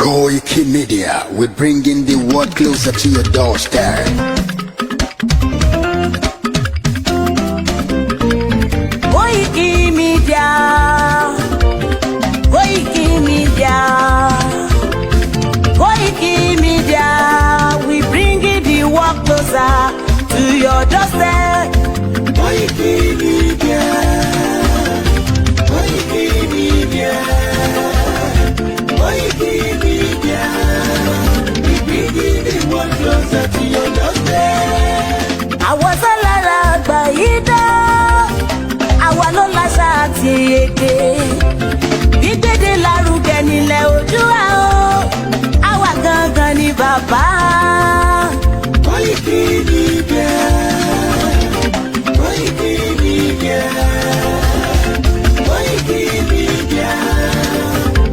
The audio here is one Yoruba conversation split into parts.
Koikimedia, we're bringing the world closer to your doorstep. Koikimedia, Koikimedia, Koikimedia, we bringing the world closer to your doorstep. Koikimedia, Koikimedia, Koikimedia, we bringing the world closer to your doorstep. Àwọn sọ́lára àgbà yìí dá, àwa ló láṣà àti èdè. Gbígbédè lárugẹ nílẹ̀ Oòduà o, àwa gangan ni bàbá. Koikimedia, Koikimedia, Koikimedia,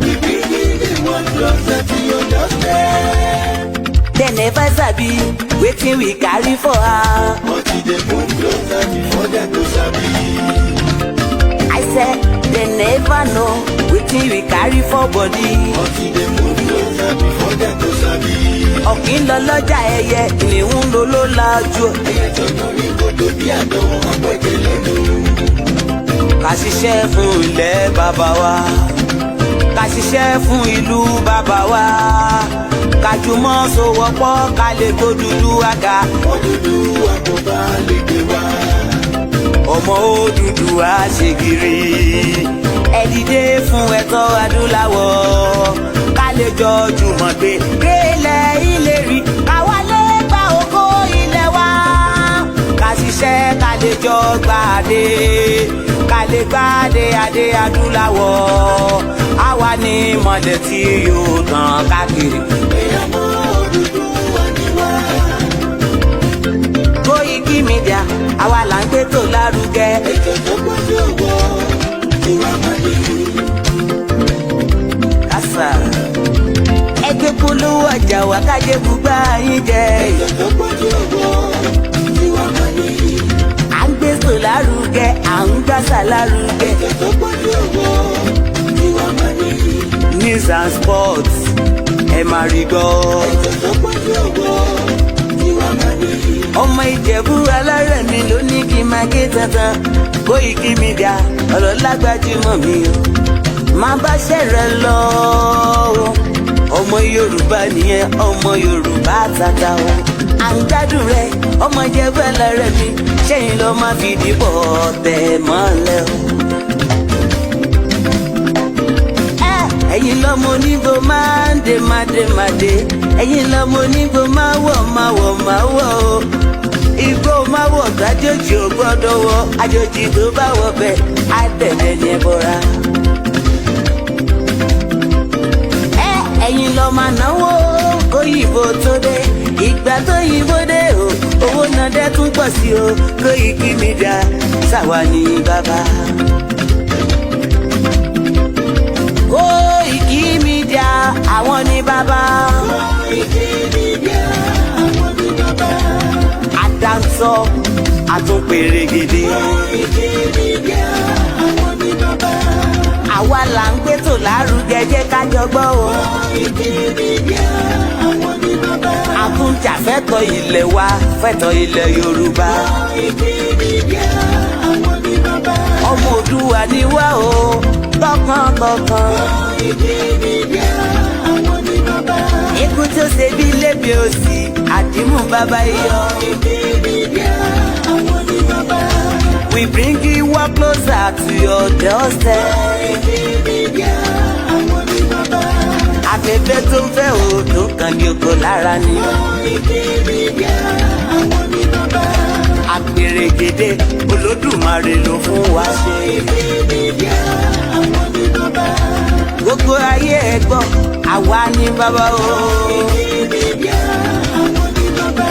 we bringing the world closer to your doorstep. Dem never sabi wetin we carry for her. But we dey move closer before dem go sabi. I said dem never know wetin we carry for body. But we dey move closer before dem go sabi. Ọ̀kín lọ lọ́jà ẹyẹ, ìníhùn ló ló lajú. Ẹyẹ tó lórí kòtò bí àdán ọ̀pẹ̀kẹ̀ lẹ́nu. Ká ṣiṣẹ́ fún ilẹ̀ bàbá wa, ká ṣiṣẹ́ fún ìlú bàbá wa, ká jùmọ̀ sowọ́pọ̀ ká lè tó Odùduwà. Odùduwà kò bá lè gbé wa. Ọmọ Odùduwà ṣe gírí, ẹ dìde fún ẹ̀tọ́ adúláwọ̀, ká lè jọ jùmọ̀ gbé délẹ̀ ìlérí, káwa lè gba ògo ilẹ̀ wa, ká ṣiṣẹ́ ká lè jọ gbàdé, ká lè gbàdé adé adúláwọ̀, àwa ni ìmọ̀lẹ̀ tí yóò tàn káàkiri. Ọmọ Odùduwà ni wá. Koikimedia, àwa là ń gbé tó lárugẹ. Ètò tó pọ̀jù owó tí wàá máa ní. Kásá ẹgbẹ́ polówó ọjà wá kájé gbúgbà yín jẹ. Ètò tó pọ̀jù owó tí wàá máa ní. À ń gbé tó lárugẹ, à ń gbàsà lárugẹ. Ètò tó pọ̀jù owó tí wàá máa ní. News and sports ẹ máa rí gbọ́. Ètò tó pọ̀jù owó tí wàá máa ní. Ọmọ Ìjẹ̀bú alárẹ̀ mi ló ní kí n máa ké tantan. Koikimedia ọ̀rọ̀ lágbájúmọ̀ mi o, máa bá ṣẹ̀rẹ̀ lọ o. Ọmọ Yorùbá nìyẹn, ọmọ Yorùbá tata o. À ń gbádùn rẹ, ọmọ Ìjẹ̀bú alárẹ̀ mi, ṣẹ́yìn ló máa fi dìbò tẹ̀ mọ́lẹ̀ o. Ẹ̀yin lọ́mọ onígbò máa ń dé máa dé, ẹ̀yin lọ́mọ onígbò máa wọ̀ o. Igbó máa wọ̀ kájòjì ò gbọ́dọ̀ wọ̀, àjòjì tó bá wọ̀ bẹ́ẹ̀ á tẹ̀lé ní ẹbọra. Ẹ̀yin lọ máa náwó kóyìnbó tó dé, ìgbà tó yìnbó dé o, owó náà dẹ́ tún pọ̀ sí o. Koikimedia ṣàwa ní bàbá. Koikimedia àwọn ní bàbá. Koikimedia àwọn ní bàbá. Àdáńsọ àtúnpèrègèdè. Koikimedia àwọn ní bàbá. Àwa là ń gbé tò lárugẹ, jẹ́ ká jọ gbọ́ o. Koikimedia àwọn ní bàbá. Àtúnjà fẹ́tọ̀ ilẹ̀ wa, fẹ́tọ̀ ilẹ̀ Yorùbá. Koikimedia àwọn ní bàbá. Ọmọ Oòduà ni wá o, tọkàntọkàn. Koikimedia àwọn ní bàbá. Ikú tó ṣe bí lébi òsì, àdìmú bàbá iyọ̀. Koikimedia àwọn ní bàbá. We bring you work closer to your doorstep. Koikimedia àwọn ní bàbá. Afẹ́fẹ́ tó ń fẹ́ o, tó kàn ní oko lára ni. Koikimedia àwọn ní bàbá. Àpèrègèdè Olódùmarè ló fún wa ṣe. Koikimedia àwọn ní bàbá. Gbogbo ayé ẹ gbọ́, àwa ní bàbá o. Koikimedia àwọn ní bàbá.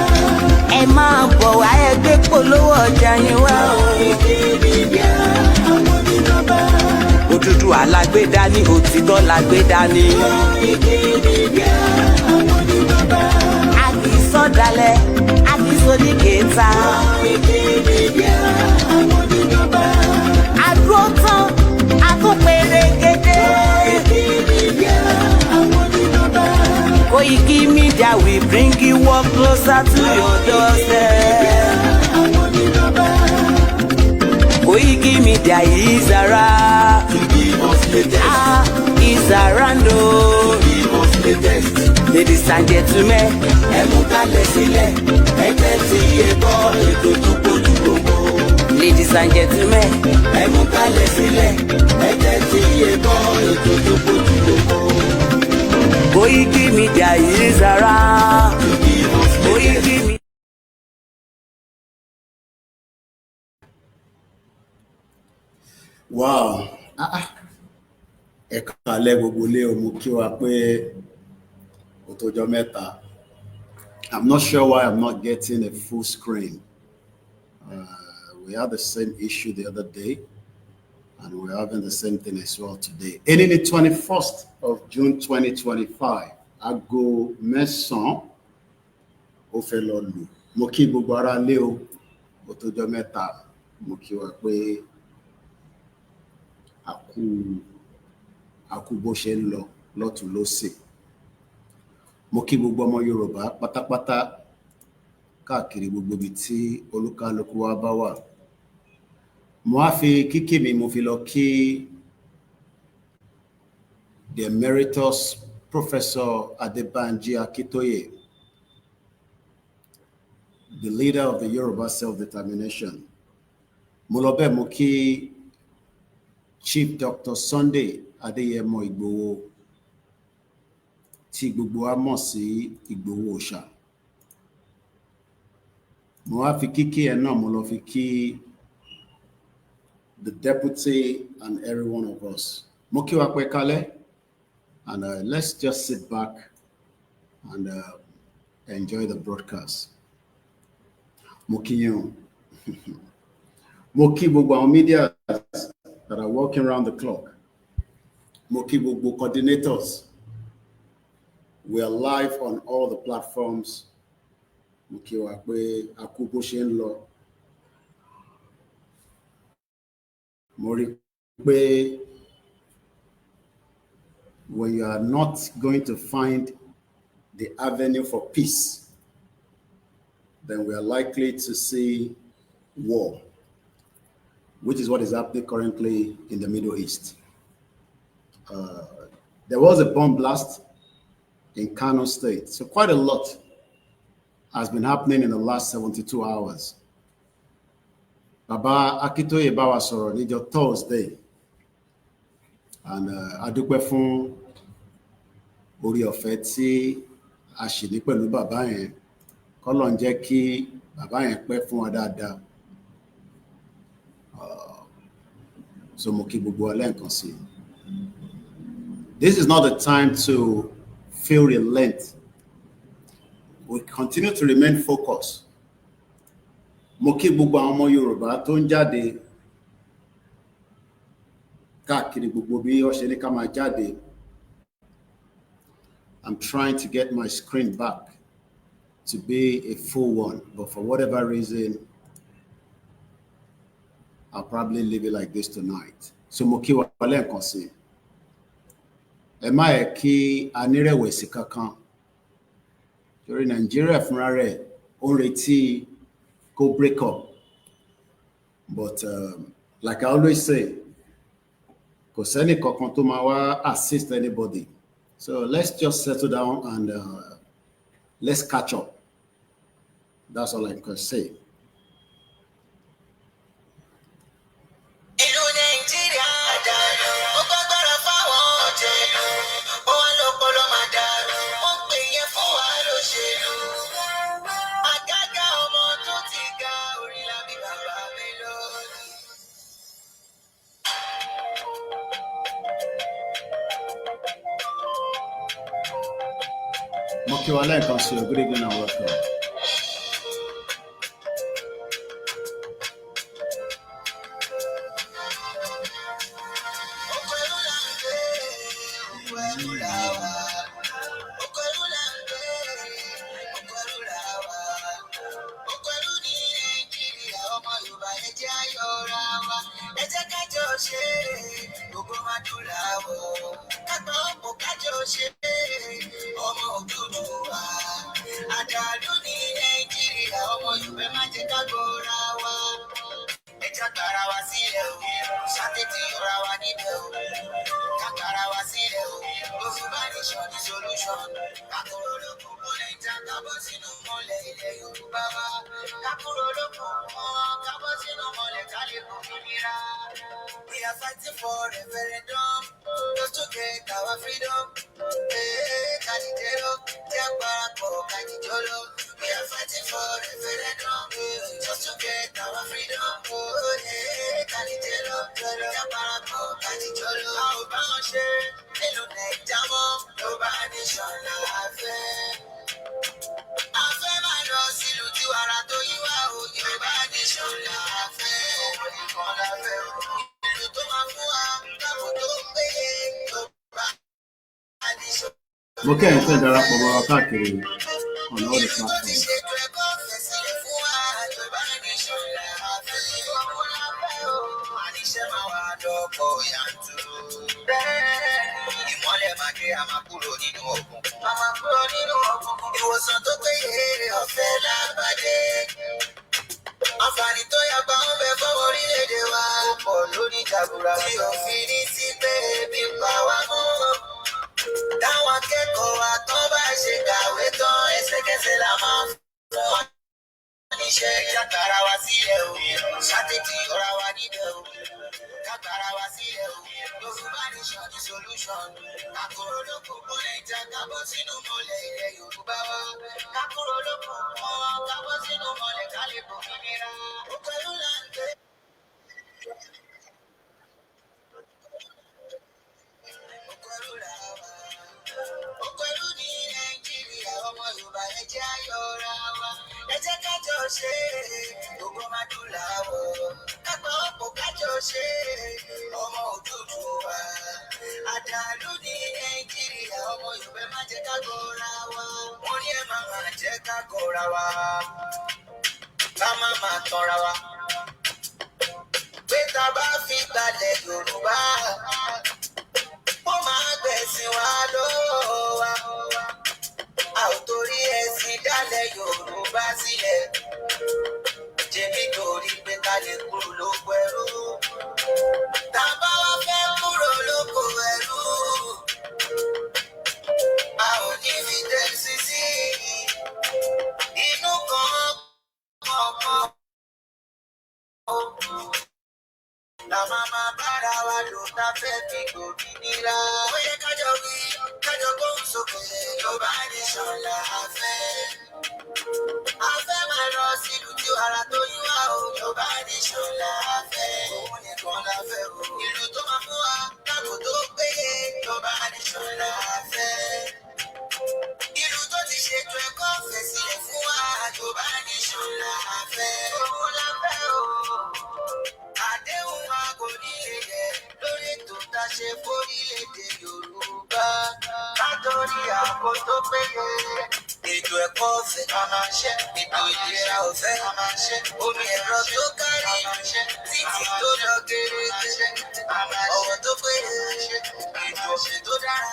Ẹ máa bọ̀ wá ẹgbẹ́ polówó ọjà yín wá o. Koikimedia àwọn ní bàbá. Odùduwà lágbédá ní, òtítọ́ lágbédá ní. Koikimedia àwọn ní bàbá. A kì í sọ̀dálẹ̀, a kì í sóníkèéta. Koikimedia àwọn ní bàbá. A dúró tán, a tún pèrègèdè. Koikimedia àwọn ní bàbá. Koikimedia, we bring you up closer to your doorstep. Koikimedia is around. Is around. Ladies and gentlemen, ladies and gentlemen, Koikimedia is around. Koikimedia. Wow. Ẹ káalẹ́ gbogbo ilé o, mo kí wa pé ó tọ́jọ́ mẹ́ta. I'm not sure why I'm not getting a full screen. We had the same issue the other day, and we're having the same thing as well today. And in the 21st of June 2025, aago mẹ́sàn-án ó fẹ́ lọ lù. Mo kí gbogbo ará ilé o, ó tọ́jọ́ mẹ́ta. Mo kí wa pé àkú bó ṣe ń lọ lọ́tùn lósì. Mo kí gbogbo ọmọ Yorùbá pátápátá káàkiri gbogbo ibi tí olúkálùkù wa bá wà. Mo á fi kíkí mi mo fi lọ kí the Emeritus Professor Adebanji Akitoye, the leader of the Yoruba self-determination. Mo lọ bẹ́ẹ̀ mo kí Chief Dr. Sunday Adeyemo Igboho tí gbogbo wa mọ̀ sí Igboho Òòṣà. Mo wá fi kíkí ẹ̀ náà mo lọ fi kí the deputy and every one of us. Mo kí wa pé kálẹ́, and let's just sit back and enjoy the broadcast. Mo kí yín o. Mo kí gbogbo àwọn media that are working around the clock. Mo kí gbogbo coordinators. We are live on all the platforms. Mo kí wa pé àkú bó ṣe ń lọ. Mo rí pé when you are not going to find the avenue for peace, then we are likely to see war, which is what is happening currently in the Middle East. There was a bomb blast in Kano State. So quite a lot has been happening in the last 72 hours. Baba Akitoye bá wa sọ̀rọ̀ níjọ́ Thursday. And a dúpẹ́ fún orí ọ̀fẹ́ tí a ṣì ní pẹ̀lú bàbá yẹn. K'Ọlọ́run jẹ́ kí bàbá yẹn pẹ́ fún wa dáadáa. So mo kí gbogbo wa lẹ́ẹ̀kan sí. This is not the time to feel relent. We continue to remain focused. Mo kí gbogbo àwọn ọmọ Yorùbá tó ń jáde káàkiri gbogbo bí wọ́n ṣe ní ká máa jáde. I'm trying to get my screen back to be a full one, but for whatever reason, I'll probably leave it like this tonight. So mo kí wa lẹ́ẹ̀kan sí. Ẹ má yẹ kí a nírẹ̀wẹ̀sì kankan. Torí Nàìjíríà fúnra rẹ̀ ó ń retí kó break up. But like I always say, kò sẹ́ni kankan tó máa wá assist anybody. So let's just settle down and let's catch up. That's all I can say. Good evening and welcome. àjálù ní Nàìjíríà ọmọ Yorùbá má jẹ́ ká gbọ́ra wa. Ẹ jẹ́ kára wa sílẹ̀ o, ṣàtẹ̀tì ọ̀ra wa níbẹ̀ o. Kára wa sílẹ̀ o, Yorùbá nation ní solution. Kakúrò lókun kó lè já kábọ̀ sínú mọ́lẹ̀ ilẹ̀ Yorùbá wa. Kakúrò lókun kábọ̀ sínú mọ́lẹ̀ ká lè kó òmìnira. We are fighting for referendum, just to get our freedom. Kajijelo, Japarako, Kajijolo. We are fighting for referendum, just to get our freedom. Kajijelo, Japarako, Kajijolo. How about share? Hello, Nejamo, Yorùbá nation la fẹ́. A fẹ́ máa lọ sílùú tí wàrà tó yí wá o, Yorùbá nation la fẹ́. Nǹkan la fẹ́ o. Ìlú tó máa fún wa, káàbò tó ń péye, Yorùbá nation. Mo kẹ́ ẹ̀ fẹ́ darapọ̀ mọ́ wa káàkiri ọ̀nà all the Ìlú tó ti platforms. ṣètò ẹ̀kọ́ fẹ̀sílẹ̀ fún wa, Yorùbá nation la fẹ́. Ọmọ la fẹ́ o. Àníṣe máa wà dọ́kọ̀ yàntúrú. Ìmọ́lẹ̀ máa dé, a máa kúrò nínú òkùnkùn. A máa kúrò nínú òkùnkùn. Ìwòsàn tó péye ọ̀fẹ́ lábàdé. Àǹfààní tó yàgbá ń bẹ fọwọ́ orílẹ̀-èdè wa. Ó pọ̀ lórí jàgùrà. Tí òfin ní sí pé ebi ń pa wá mọ́. Táwọn akẹ́kọ̀ọ́ wa tán bá ṣe kàwé tán, ẹsẹ̀kẹsẹ̀ la máa fún wọn níṣẹ́. Kára wa sílẹ̀ o, ṣàtẹ̀tì ọ̀ra wa níbẹ̀ o. Kára wa sílẹ̀ o, Yorùbá nation ní solution. Kakúrò lóko kó lè já kábọ̀ sínú mọ́lẹ̀ ilẹ̀ Yorùbá wa. Kakúrò lóko kábọ̀ sínú mọ́lẹ̀ ká lè bọ̀ òmìnira. Ó pẹ̀lú láǹgbé. Ó pẹ̀lú làwà. Ó pẹ̀lú ní Nàìjíríà ọmọ Yorùbá ẹ jẹ́ á yọra wa. Ẹ jẹ́ ká jọ ṣe gbogbo máa dùn láwọ̀. Kápá ọ̀pọ̀ ká jọ ṣe ọmọ Odùduwà. Àjálù ní Nàìjíríà ọmọ Yorùbá má jẹ́ ká gọra wa. Wọ́n ní ẹ máa máa jẹ́ ká gọra wa. Ká má máa tanra wa. Pé tá a bá fi gbalẹ̀ Yorùbá, ó máa gbẹ̀sìn wa lọ́wọ́ wa. A ò torí ẹ̀sìn dálẹ̀ Yorùbá sílẹ̀. Jẹ́mi torí pé ká lè kúrò lóko ẹrú. Tá a bá wá fẹ́ kúrò lóko ẹrú, a ò ní fi tẹ̀sí sí inú kan kọ̀ọ̀kan. La máa bára wa lò tá fẹ́ fi gbòmìnira. Ó yẹ kájọ wí, kájọ gbóhùn sókè. Yorùbá nation la fẹ́. A fẹ́ máa lọ sílùú tí wàrà tó yí wá o. Yorùbá nation la fẹ́. Òun nìkan la fẹ́ o. Ìlú tó máa fún wa, káàbò tó péye. Yorùbá nation la fẹ́. Ìlú tó ti ṣètò ẹ̀kọ́ fẹ̀sílẹ̀ fún wa. Yorùbá nation la fẹ́. Òun la fẹ́ o. Àdéhùn wa kò ní lè yẹ lórí ètò tá a ṣe fórílẹ̀-èdè Yorùbá. Látòrí ààbò tó péye. Ètò ẹ̀kọ́ ọ̀fẹ́ a máa ṣe. Ètò ìlera ọ̀fẹ́ a máa ṣe. Omi ẹ̀rọ tó kárí. Títì tó lọ gerege. Ọ̀wọ̀ tó péye. Ètò ọ̀fẹ́ tó dára.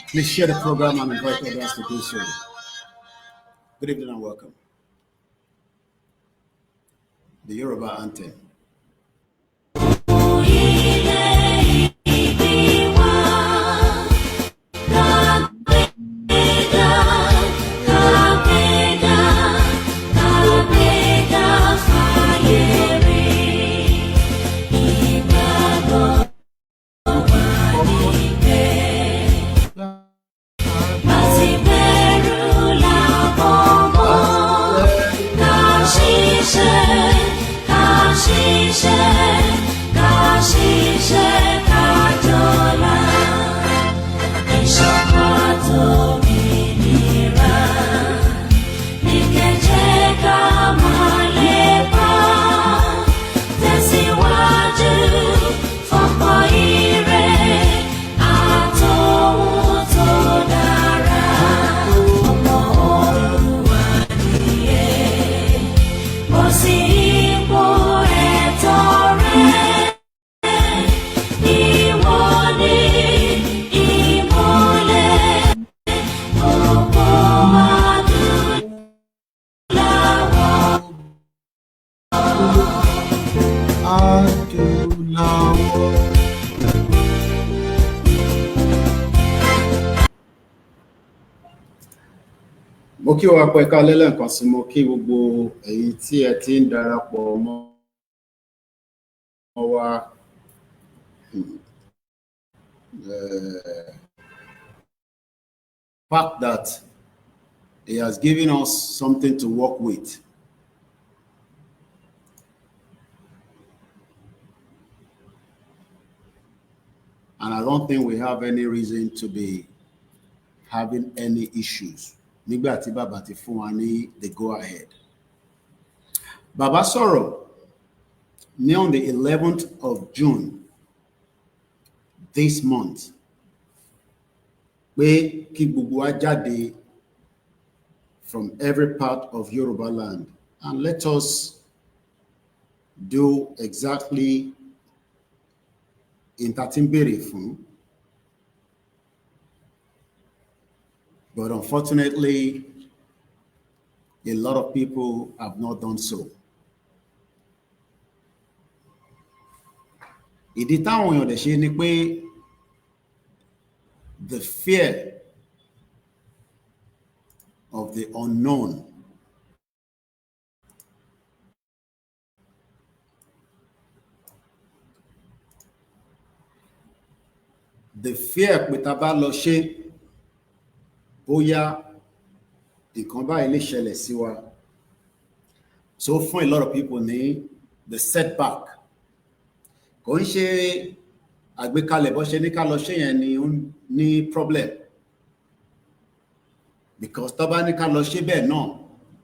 Please share the program and invite others to do so. Good evening and welcome. The Yoruba anthem. Mo kí wa pẹ́ ká lẹ́lẹ́kan sí mo kí gbogbo ẹ̀yin tí ẹ ti ń darapọ̀ mọ́ wa fact that he has given us something to work with. And I don't think we have any reason to be having any issues. Nígbà tí bàbá ti fún wa ní the go ahead. Bàbá sọ̀rọ̀ ní on the 11th of June this month pé kí gbogbo wa jáde from every part of Yoruba land and let us do exactly in tá tí ń béèrè fún. But unfortunately, a lot of people have not done so. Ìdí táwọn èèyàn dẹ̀ ṣe ni pé the fear of the unknown the fear pé tá bá lọ ṣe bóyá nǹkan báyìí lè ṣẹlẹ̀ sí wa. So fún a lot of people ní the setback kò ń ṣe àgbékalẹ̀ bó ṣe ní ká lọ ṣe yẹn ni ó ní problem because tó bá ní ká lọ ṣe bẹ́ẹ̀ náà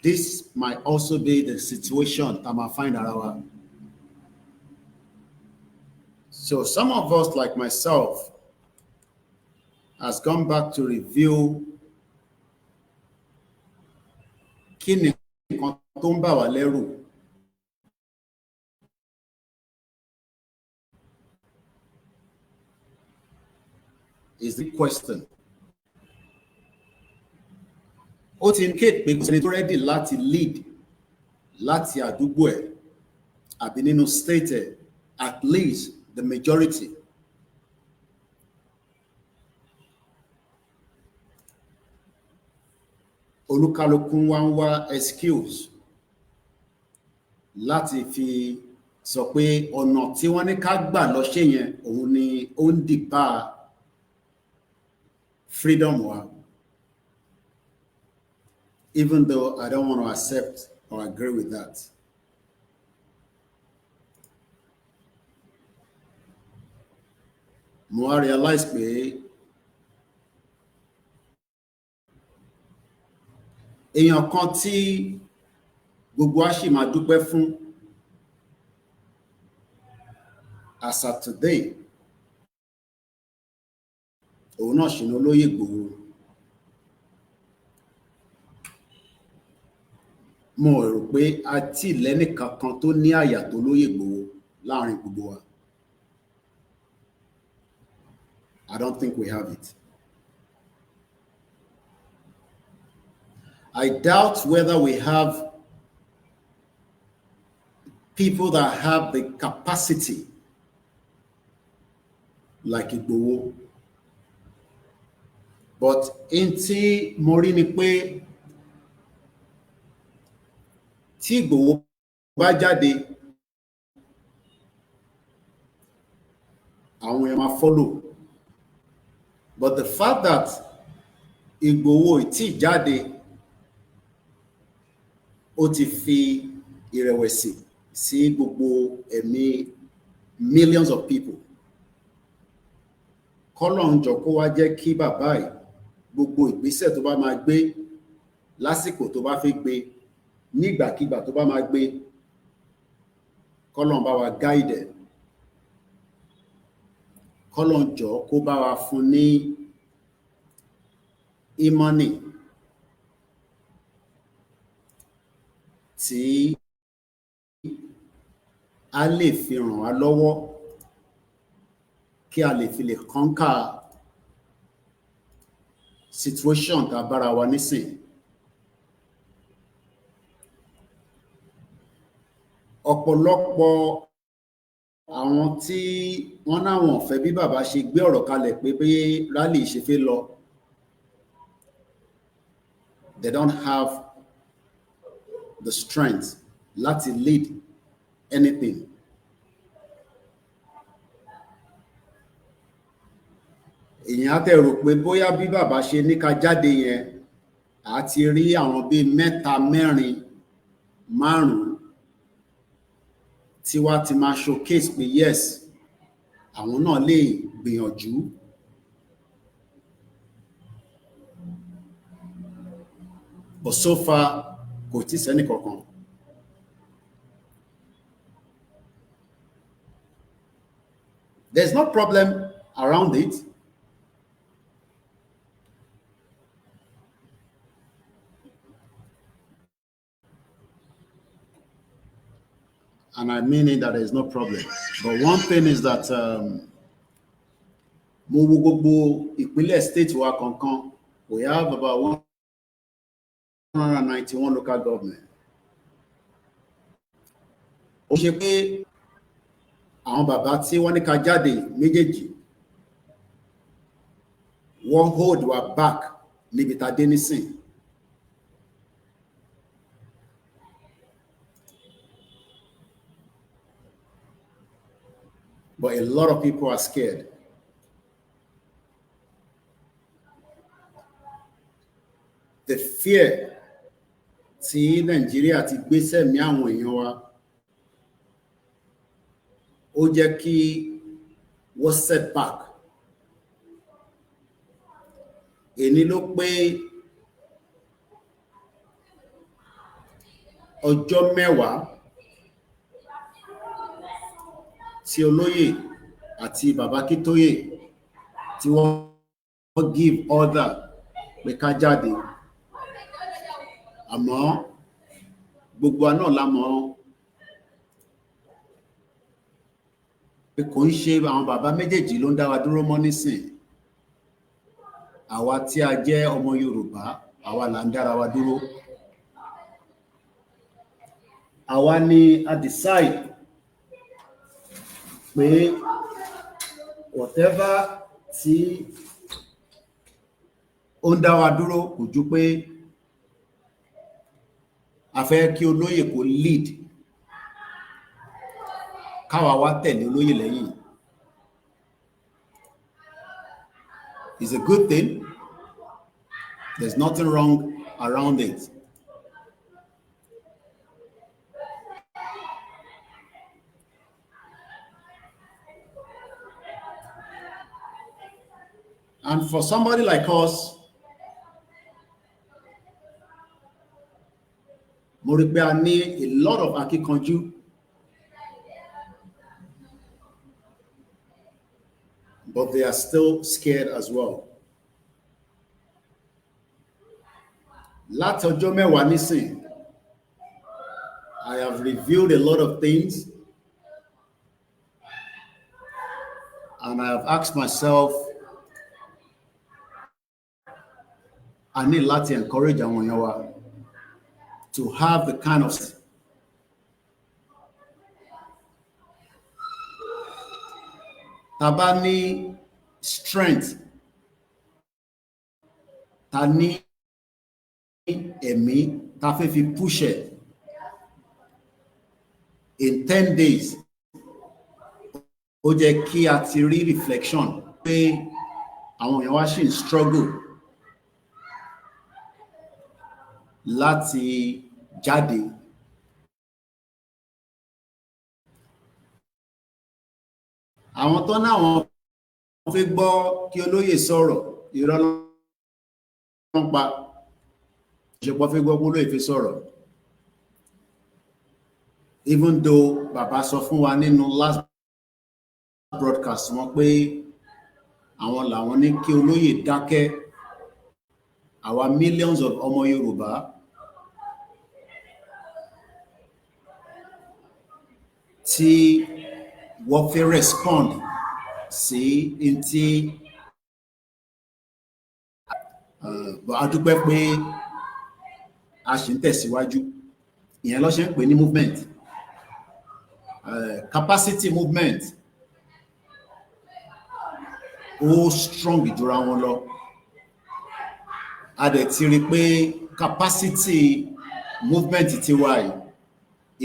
this might also be the situation tá máa find ara wa. So some of us like myself has gone back to review kí ni nǹkan tó ń bà wá lẹ́rù. Is the question. Ó ti indicate pé kò sẹ́ni tó ready láti lead láti àdúgbò ẹ̀ àbí nínú state ẹ̀ at least the majority. Olúkálùkù wá ń wá excuse láti fi sọ pé ọ̀nà tí wọ́n ní ká gbà lọ ṣe yẹn òun ni ó ń dìbà freedom wa. Even though I don't want to accept or agree with that. Mo wá realize pé èèyàn kan tí gbogbo wa ṣì máa dúpẹ́ fún as of today òun náà ṣì ní Olóyè Ìgbòho. Mo rò pé a tí lẹ́nìkan kan tó ní àyà tó Olóyè Ìgbòho láàrin gbogbo wa. I don't think we have it. I doubt whether we have people that have the capacity like Igboho. But in tí mo rí ni pé tí Igboho bá jáde àwọn èèyàn máa follow. But the fact that Igboho tí jáde ó ti fi ìrẹ̀wẹ̀sì sí gbogbo ẹ̀mí millions of people. Kọ́lọ́run jọ kó wá jẹ́ kí bàbá yìí gbogbo ìgbésẹ̀ tó bá máa gbé lásìkò tó bá fẹ́ gbé nígbàkigbà tó bá máa gbé, kọ́lọ́run bá wa guide ẹ̀. Kọ́lọ́run jọ kó bá wa fún ní ìmọ́nì tí a lè fi ràn wá lọ́wọ́ kí a lè fi lè conquer situation tá a bára wa nísìn. Ọ̀pọ̀lọpọ̀ àwọn tí wọ́n náwọn fẹ́ bí bàbá ṣe gbé ọ̀rọ̀ kalẹ̀ pé bí rally ṣe fẹ́ lọ, they don't have the strength láti lead anything. Èyàn á tẹ̀ rò pé bóyá bí bàbá ṣe ní ká jáde yẹn àti rí àwọn bíi mẹ́ta mẹ́rin márùn-ún tí wá ti máa showcase pé yes àwọn náà lè gbìyànjú. But so far kò tí sẹ́ni kankan. There's no problem around it. And I mean it that there is no problem. But one thing is that mo wo gbogbo ìpínlẹ̀ state wa kankan, we have about 191 local government. Ó ṣe pé àwọn bàbá tí wọ́n ní ká jáde méjèèjì wọ́n hold wa back níbi tá dé nísìn. But a lot of people are scared. The fear tí Nigeria ti gbé sẹ́mi àwọn èèyàn wa, ó jẹ́ kí wọ́n set back. Èní ló pé ọjọ́ mẹ́wàá tí olóyè àti bàbá Kítóyè tí wọ́n give order pé ká jáde. Àmọ́ gbogbo àná la mọ̀ pé kò ń ṣe àwọn bàbá méjèèjì ló ń dá wa dúró mọ́ nísìn. Àwa tí a jẹ́ ọmọ Yorùbá, àwa là ń dára wa dúró. Àwa ni a decide pé whatever tí ó ń dá wa dúró kò ju pé a fẹ́ kí olóyè kó lead, káwa wá tẹ̀lé olóyè lẹ́yìn. It's a good thing. There's nothing wrong around it. And for somebody like us, mo rí pé a ní a lot of akíkanjú, but they are still scared as well. Láti ọjọ́ mẹ́wàá nísìn, I have reviewed a lot of things, and I have asked myself, I need láti encourage àwọn èèyàn wa to have the kind of tá bá ní strength, tá ní ẹ̀mí, tá fẹ́ fi push it in 10 days. Ó jẹ́ kí a ti rí reflection pé àwọn èèyàn wa ṣì ń struggle láti jáde àwọn tó náà wọ́n fẹ́ gbọ́ kí olóyè sọ̀rọ̀ irọ́ ló ń pa ìṣepọ̀ fẹ́ gbọ́ kí olóyè fi sọ̀rọ̀ even though bàbá sọ fún wa nínú last broadcast wọn pé àwọn làwọn ní kí olóyè dákẹ́ àwa millions of ọmọ Yorùbá tí wọ́n fẹ́ respond sí ntí a dúpẹ́ pé a ṣì ń tẹ̀síwájú ìyẹn ló ṣe ń pè ní movement capacity movement ó strong jura wọn lọ a dẹ̀ ti rí pé capacity movement ti wà yìí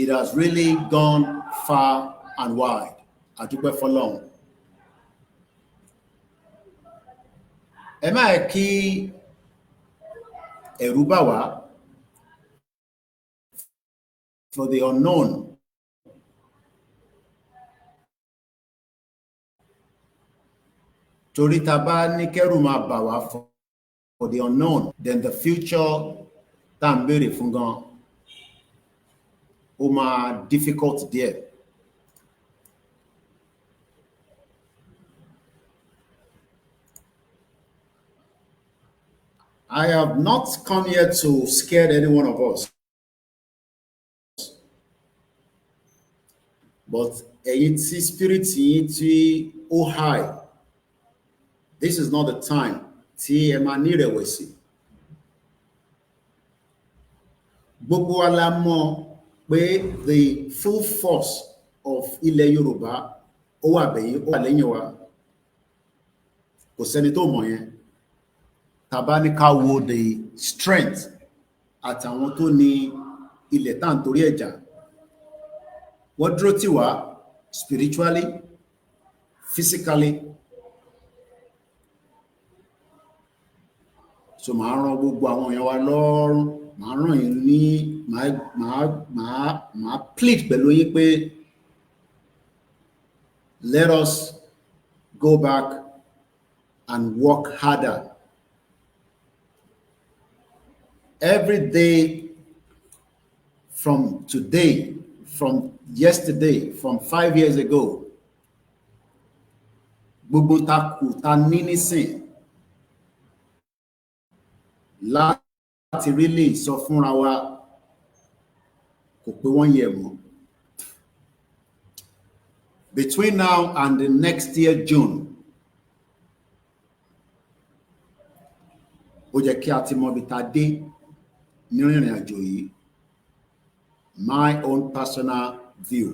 it has really gone far and wide a dúpẹ́ fọ́lọ́run ẹ má kí ẹ̀rù bà wá for the unknown torí tá bá ní kẹ́rù máa bà wá for the unknown then the future tá ń béèrè fún gan ó máa difficult díẹ̀. I have not come here to scare any one of us. But ẹ̀yin tí spirit yín tí ó high, this is not the time tí ẹ máa ní ìrẹ̀wẹ̀sì. Gbogbo wa la mọ̀ pé the full force of ilẹ̀ Yorùbá ó wà lẹ́yìn wa. Kò sẹ́ni tó mọ̀ yẹn. Tàbá ní ká wo the strength àtàwọn tó ní ilẹ̀ tá ń torí ẹ̀jà wọ́n dúró tì wá spiritually physically so màá ràn gbogbo àwọn èèyàn wa lọ́rùn màá ràn yín ní màá plead pẹ̀lú yín pé let us go back and work harder. Every day from today, from yesterday, from 5 years ago, gbogbo ta ní nísìn láti really sọ fúnra wa kò pé wọ́n yẹ̀ mọ́. Between now and the next year June, ó jẹ́ kí a ti mọ bí ta dé ní ìrìn àjò yìí. My own personal view.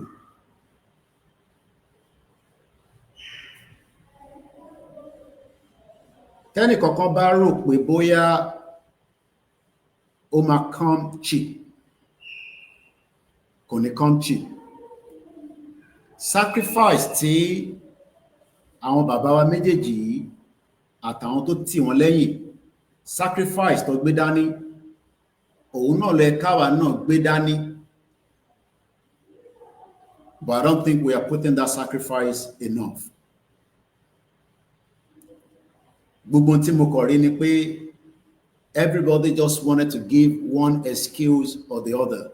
Tẹ́nì kankan bá rò pé bóyá ó máa come cheap, kò ní come cheap. Sacrifice tí àwọn bàbá wa méjèèjì yìí àtàwọn tó tì wọ́n lẹ́yìn, sacrifice tó gbé dání, òun náà lẹ káwa náà gbé dání. But I don't think we are putting that sacrifice enough. Gbogbo tí mo kọ̀ rí ni pé everybody just wanted to give one excuse or the other.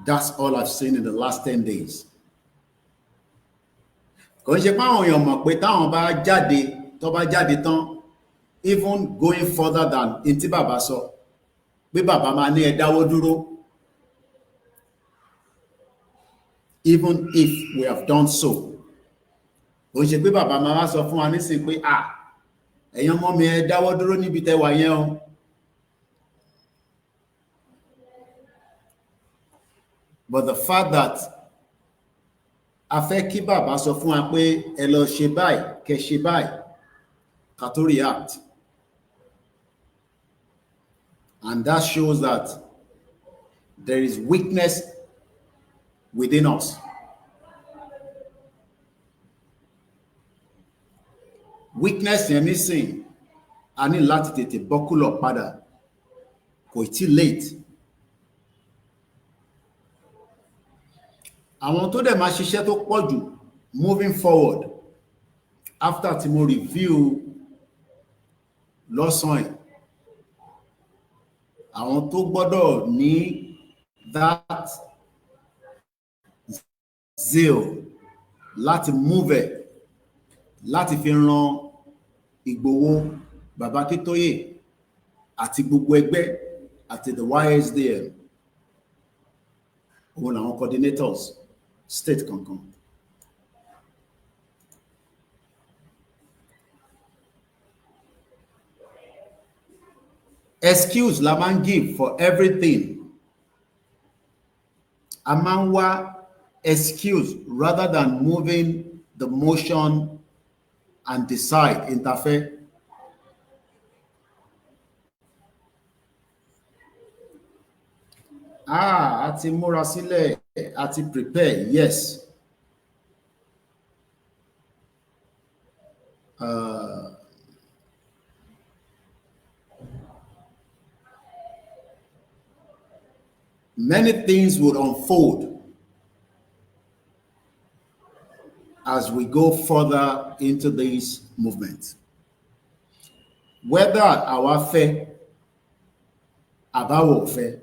That's all I've seen in the last 10 days. Kò ń ṣe pé àwọn èèyàn mọ̀ pé táwọn bá jáde tó bá jáde tán even going further than in tí bàbá sọ pé bàbá máa ní ẹ dáwọ́ dúró. Even if we have done so, kò ń ṣe pé bàbá máa wá sọ fún wa nísìn pé ẹ̀yin ọmọ mi ẹ dáwọ́ dúró níbi tẹ́ wà yẹn o. But the fact that a fẹ́ kí bàbá sọ fún wa pé ẹ lọ ṣe báyìí kẹ́ ṣe báyìí ká tó react, and that shows that there is weakness within us. Weakness yẹn nísìn a ní láti tètè bọ́kúlọ̀ padà, kò tí late. àwọn tó dẹ̀ máa ṣiṣẹ́ tó pọ̀ jù moving forward after tí mo review lọ́sàn-án yìí, àwọn tó gbọ́dọ̀ ní that zeal láti move it, láti fi ran Ìgbòho, Bàbá Akíntóyè àti gbogbo ẹgbẹ́ àti the YSDM, òun làwọn coordinators state kankan. Excuse la máa ń give for everything. A máa ń wá excuse rather than moving the motion and decide interfere. A ti múra sílẹ̀, a ti prepare, yes. Many things would unfold as we go further into this movement. Whether àwa fẹ́ àbáwò fẹ́,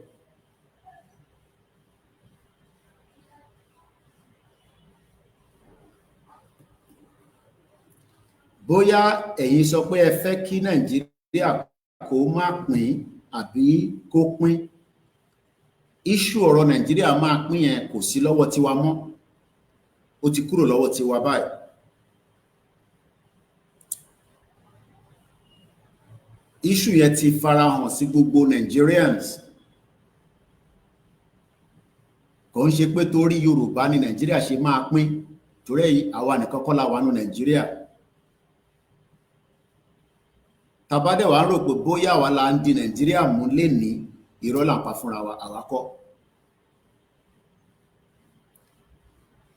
bóyá ẹ̀yin sọ pé ẹ fẹ́ kí Nàìjíríà kó má pín àbí kó pín, issue ọ̀rọ̀ Nàìjíríà máa pín yẹn kò sí lọ́wọ́ tiwa mọ́, ó ti kúrò lọ́wọ́ tiwa báyìí. Issue yẹn ti farahàn sí gbogbo Nigerians. Kò ń ṣe pé torí Yorùbá ni Nàìjíríà ṣe máa pín, torí àwa nìkan kọ́ la wà nínú Nàìjíríà. Tàbádẹ̀ wá rò pé bóyá àwa la ń di Nàìjíríà mú lénìí, irọ́ là ń pa fúnra wa, àwa kọ́.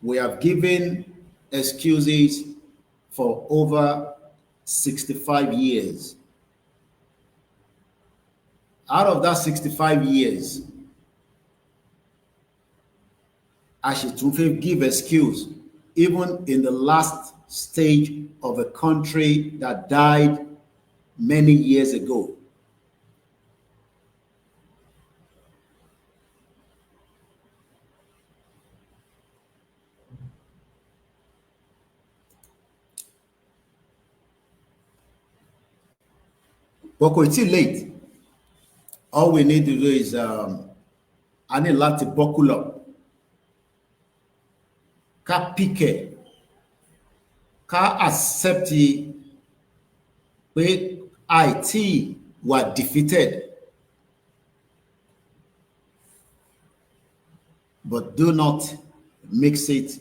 We have given excuses for over 65 years. Out of that 65 years, I should give excuse, even in the last stage of a country that died many years ago. But it's too late. All we need to do is I need láti buckle up. Ká pique, ká accept pé IT were defeated. But do not mix it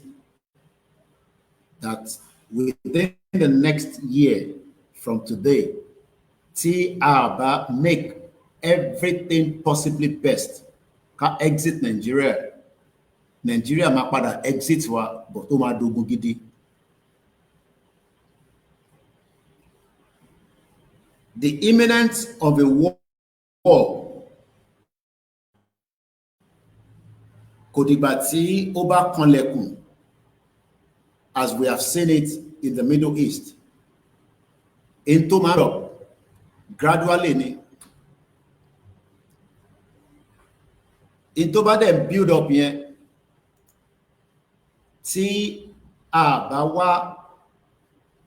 that within the next year from today, tí a bá make everything possibly best, ká exit Nigeria. Nigeria máa padà exit wa, but ó máa dogun gidi. The imminence of a war kò dìgbà tí ó bá kanlẹ̀kùn, as we have seen it in the Middle East. In tó máa rọ̀ gradually ni. In tó bá dẹ̀ build up yẹn, tí a bá wá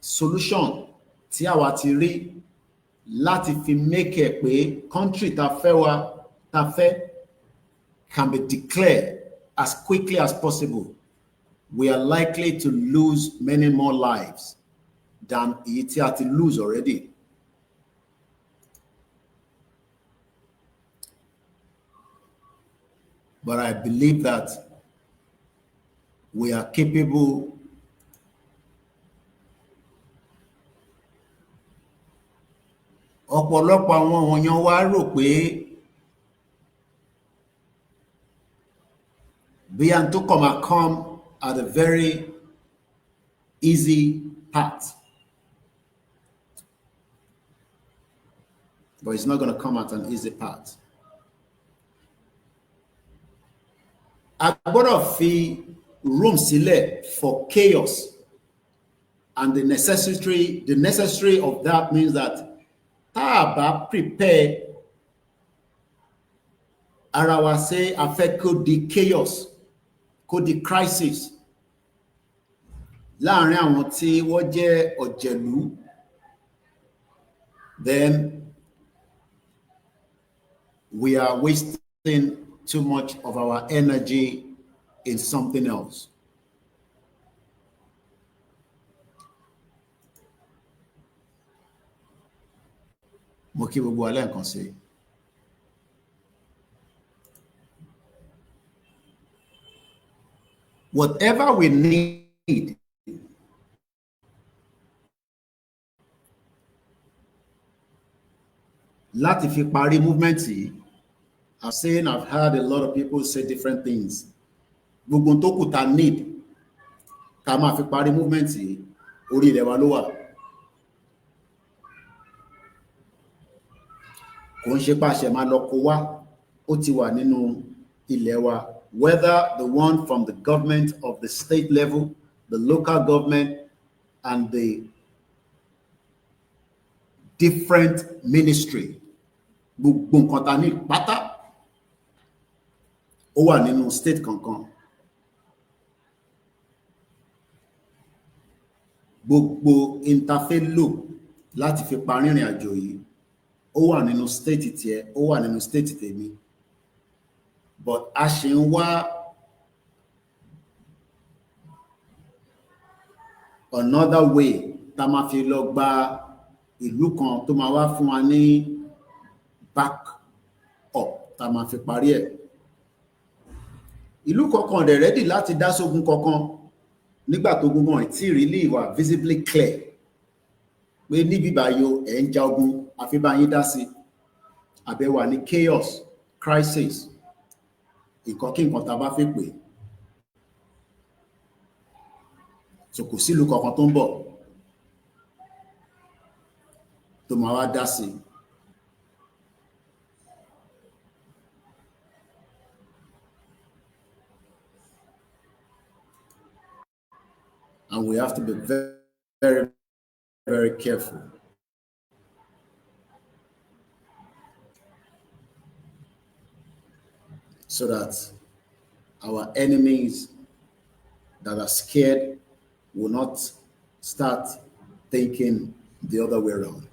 solution tí àwa ti rí láti fi make it pé country ta fẹ́ can be declared as quickly as possible, we are likely to lose many more lives than èyí tí a ti lose already. But I believe that we are capable ọ̀pọ̀lọpọ̀ àwọn èèyàn wa rò pé bí a tó kọ̀ máa come at a very easy path, but it's not going to come at an easy path. A gbọ́dọ̀ fi room sílẹ̀ for chaos. And the necessary of that means that tá a bá prepare ara wa ṣe a fẹ́ kó di chaos, kó di crisis láàrin àwọn tí wọ́n jẹ́ ọ̀jẹ̀lú, then we are wasting too much of our energy in something else. Mo kí gbogbo alẹ́ nǹkan sí. Whatever we need láti fi parí movement yìí, I've heard a lot of people say different things. Gbogbo tó kù ta need ká máa fi parí movement yìí, orí ilẹ̀ wa ló wà. Kò ń ṣe pàṣẹ máa lọ kó wá, ó ti wà nínú ilẹ̀ wa. Whether the one from the government of the state level, the local government, and the different ministry. Gbogbo nǹkan ta ní pátá ó wà nínú state kankan. Gbogbo interfaith lò láti fi parí ìrìn àjò yìí ó wà nínú state tiẹ̀, ó wà nínú state tèmi. But a ṣe ń wá another way tá máa fi lọ gba ìlú kan tó máa wá fún wa ní back up tá máa fi parí ẹ̀. Ìlú kankan dẹ̀ ready láti dá sógun kankan nígbà tó gun gan tí really wà visibly clear pé níbi báyìí ẹ̀ ń ja ogun àfi bá yín dá sí, àbẹ̀wà ní chaos, crisis, nǹkan kí nǹkan tá bá fi pè. So kò sí ìlú kankan tó ń bọ̀ tó máa wá dá sí. And we have to be very, very, very careful. So that our enemies that are scared will not start thinking the other way around.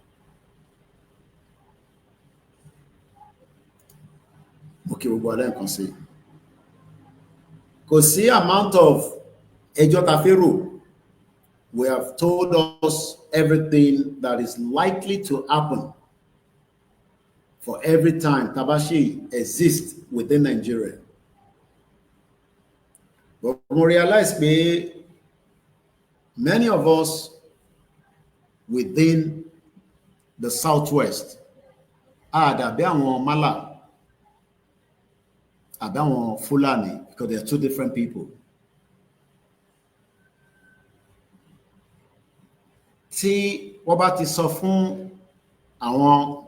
Okay, we'll go ahead and see. Because the amount of ẹjọ́ ta fẹ́ rò, we have told us everything that is likely to happen for every time Tabashi exists within Nigeria. But we realize that many of us within the Southwest are dàbí àwọn Mala, àbí àwọn Fulani, because they are two different people. Tí wọ́n bá ti sọ fún àwọn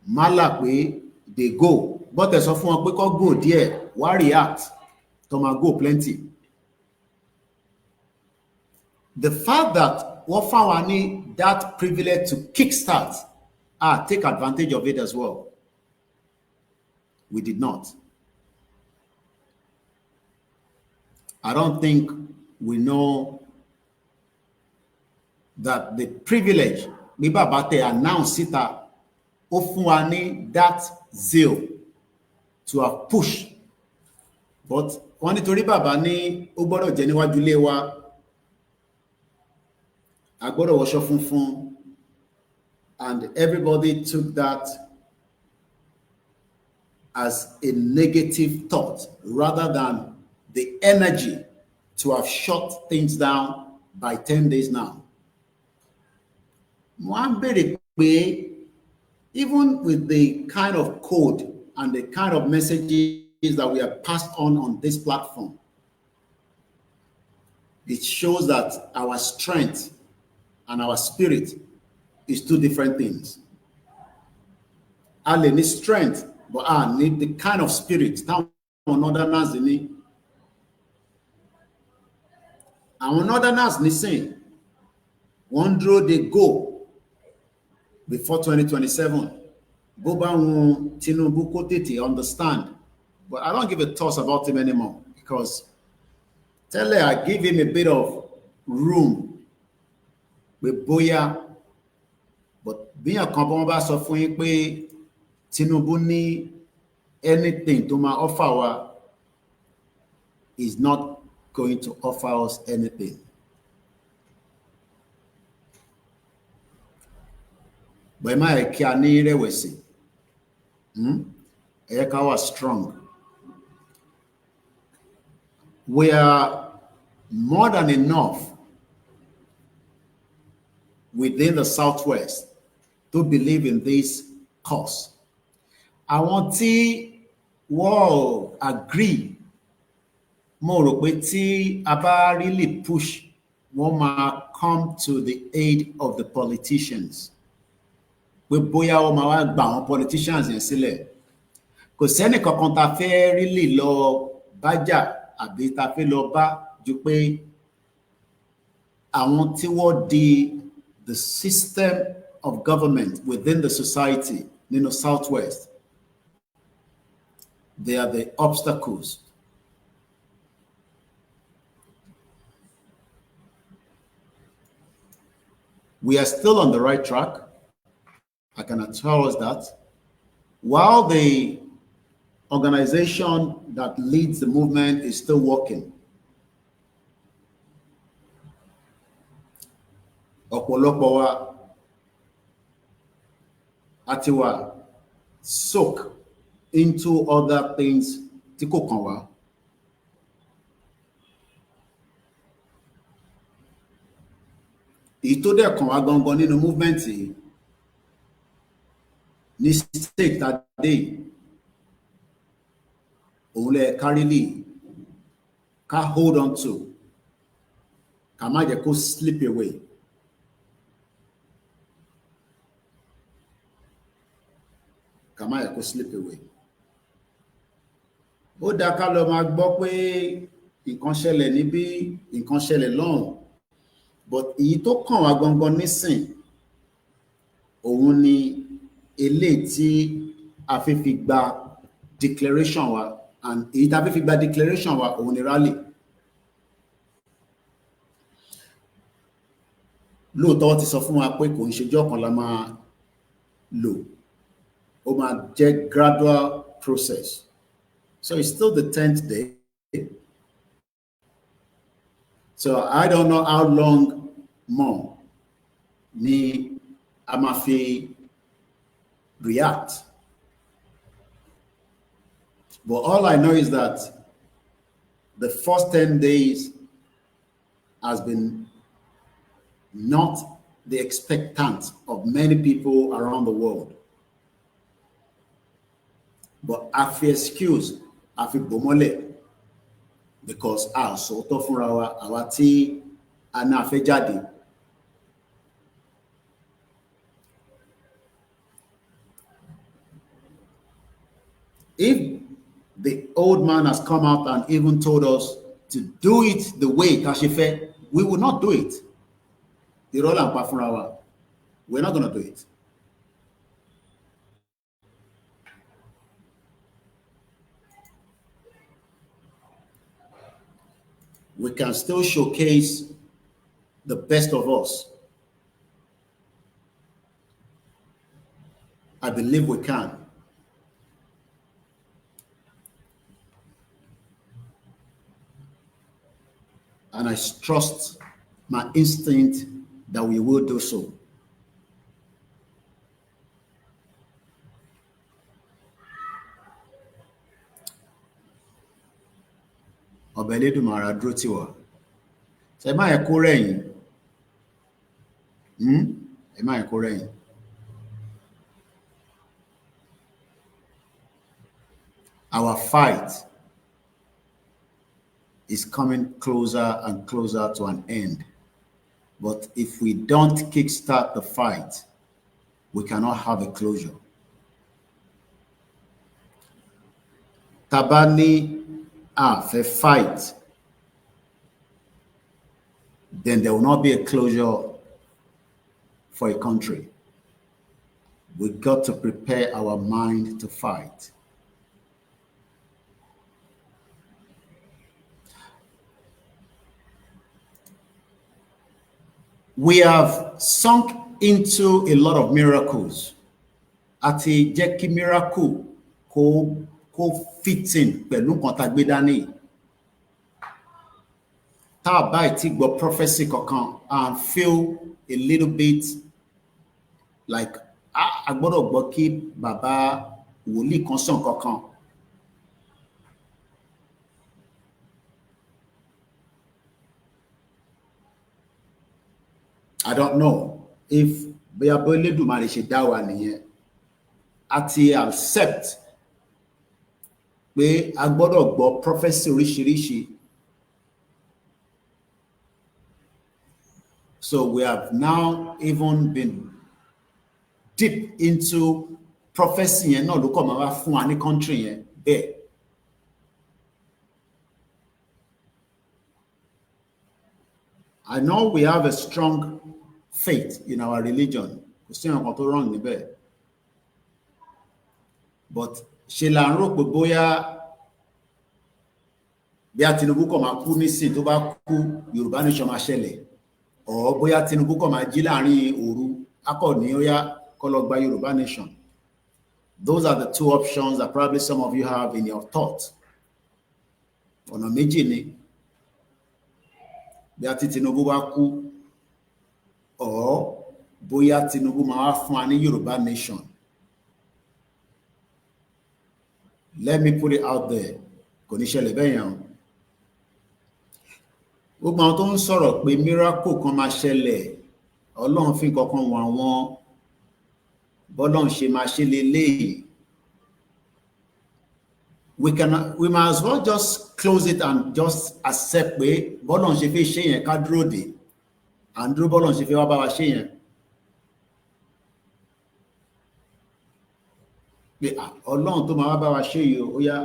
Mala pé they go, but they sọ fún wọn pé kó go díẹ̀, wá react, tó máa go plenty. The fact that wọ́n fáwọn ní that privilege to kickstart, take advantage of it as well. We did not. I don't think we know that the privilege bí bàbá tẹ announce síta ó fún wa ní that zeal to have pushed, but wọ́n nítorí bàbá ní ó gbọ́dọ̀ jẹ́ níwájú ilé wa, a gbọ́dọ̀ wọṣọ funfun, and everybody took that as a negative thought rather than the energy to have shut things down by 10 days now. One béèrè pé even with the kind of code and the kind of messages that we have passed on this platform, it shows that our strength and our spirit is two different things. I need strength, but I need the kind of spirit. Àwọn northerners nísìn, wọ́n dúró de go before 2027. Bó bá wọn Tinubu kó tètè understand. But I don't give a toss about him anymore because tẹ́lẹ̀ I give him a bit of room with bóyá. But bí àkàn bọ́n bá sọ fún yín pé Tinubu ní anything to ma offer wa, is not going to offer us anything. But my kí a ní rẹ̀wẹ̀sì, ẹ ká wà strong. We are more than enough within the Southwest to believe in this cause. Àwọn tí wọ́n agree, mo rò pé tí a bá really push, wọ́n máa come to the aid of the politicians. Pé bóyá wọ́n máa wá gba àwọn politicians yẹn sílẹ̀. Kò sẹ́ni kankan tá fẹ́ really lọ bájà àbí tá fẹ́ lọ bá ju pé àwọn tí wọ́n di the system of government within the society in the Southwest. They are the obstacles. We are still on the right track. I can tell us that. While the organization that leads the movement is still working, ọ̀pọ̀lọpọ̀ wa àti wà soak into other things tí kò kàn wá. Èyí tó dẹ̀ kàn wá gangan nínú movement yìí ní state tàdé òun lẹ kárílì ká hold on to, ká má jẹ́ kó slip away. Ká má jẹ́ kó slip away. Ó dá ká lọ máa gbọ́ pé nǹkan ṣẹlẹ̀ níbí, nǹkan ṣẹlẹ̀ lọ́hùn. But èyí tó kàn wá gangan nísìn, òun ni eléyìí tí a fi gba declaration wa, and èyí tá fi gba declaration wa òun ni rally. Lóòótọ́ ti sọ fún wa pé kò ń ṣejọ́ kan la máa lò. Ó máa jẹ́ gradual process. So it's still the 10th day. So I don't know how long more ni a máa fi react. But all I know is that the first 10 days has been not the expectant of many people around the world. But I feel excuse, I feel bomole, because our sort of our tea and our fejadi. If the old man has come out and even told us to do it the way Kashife, we will not do it. We're not going to do it. We can still showcase the best of us. I believe we can. And I trust my instinct that we will do so. Ọba Elédùmarè dúró tì wá. Ṣé má yẹ kó rẹ̀yìn? Ẹ má yẹ kó rẹ̀yìn. Our fight is coming closer and closer to an end. But if we don't kickstart the fight, we cannot have a closure. Tabani a fẹ́ fight. then there will not be a closure for a country. We got to prepare our mind to fight. We have sunk into a lot of miracles. Àti jẹ́ kí miracle kó fit in pẹ̀lú nǹkan tá gbé dání. Tá a bá ti gbọ́ prophecy kankan and feel a little bit like a gbọ́dọ̀ gbọ́ kí bàbá wòlíì kan sọ kankan. I don't know if bóyá Elédùmarè ṣe dá wa nìyẹn. Àti accept pé a gbọ́dọ̀ gbọ́ prophecy oríṣiríṣi. So we have now even been deep into prophecy yẹn náà ló kọ̀ máa wá fún wa ní country yẹn bẹ́ẹ̀. I know we have a strong faith in our religion. Kò sí nǹkan tó wrong níbẹ̀. But ṣe là ń rò pé bóyá bí a Tinubu kọ̀ máa kú nísìn tó bá kú Yorùbá nation máa ṣẹlẹ̀. Or bóyá Tinubu kọ̀ máa jí láàrin òru akọ̀ ní ó yá kó lọ gba Yorùbá nation. Those are the two options that probably some of you have in your thought. Ọ̀nà méjì ni. Bí a ti Tinubu bá kú or bóyá Tinubu máa wá fún wa ní Yorùbá nation. Let me put it out there. Kò ní ṣẹlẹ̀ bẹ́ẹ̀ yẹn. Gbogbo àwọn tó ń sọ̀rọ̀ pé miracle kan máa ṣẹlẹ̀, Ọlọ́run fi kankan wọ̀n àwọn bọ́lọ́run ṣe máa ṣe leléyìí. We might as well just close it and just accept pé bọ́lọ́run ṣe fẹ́ ṣe yẹn ká dúró dè. And dúró bọ́lọ́run ṣe fẹ́ wá bá wa ṣe yẹn. Pé Ọlọ́run tó máa wá bá wa ṣe yìí ó yá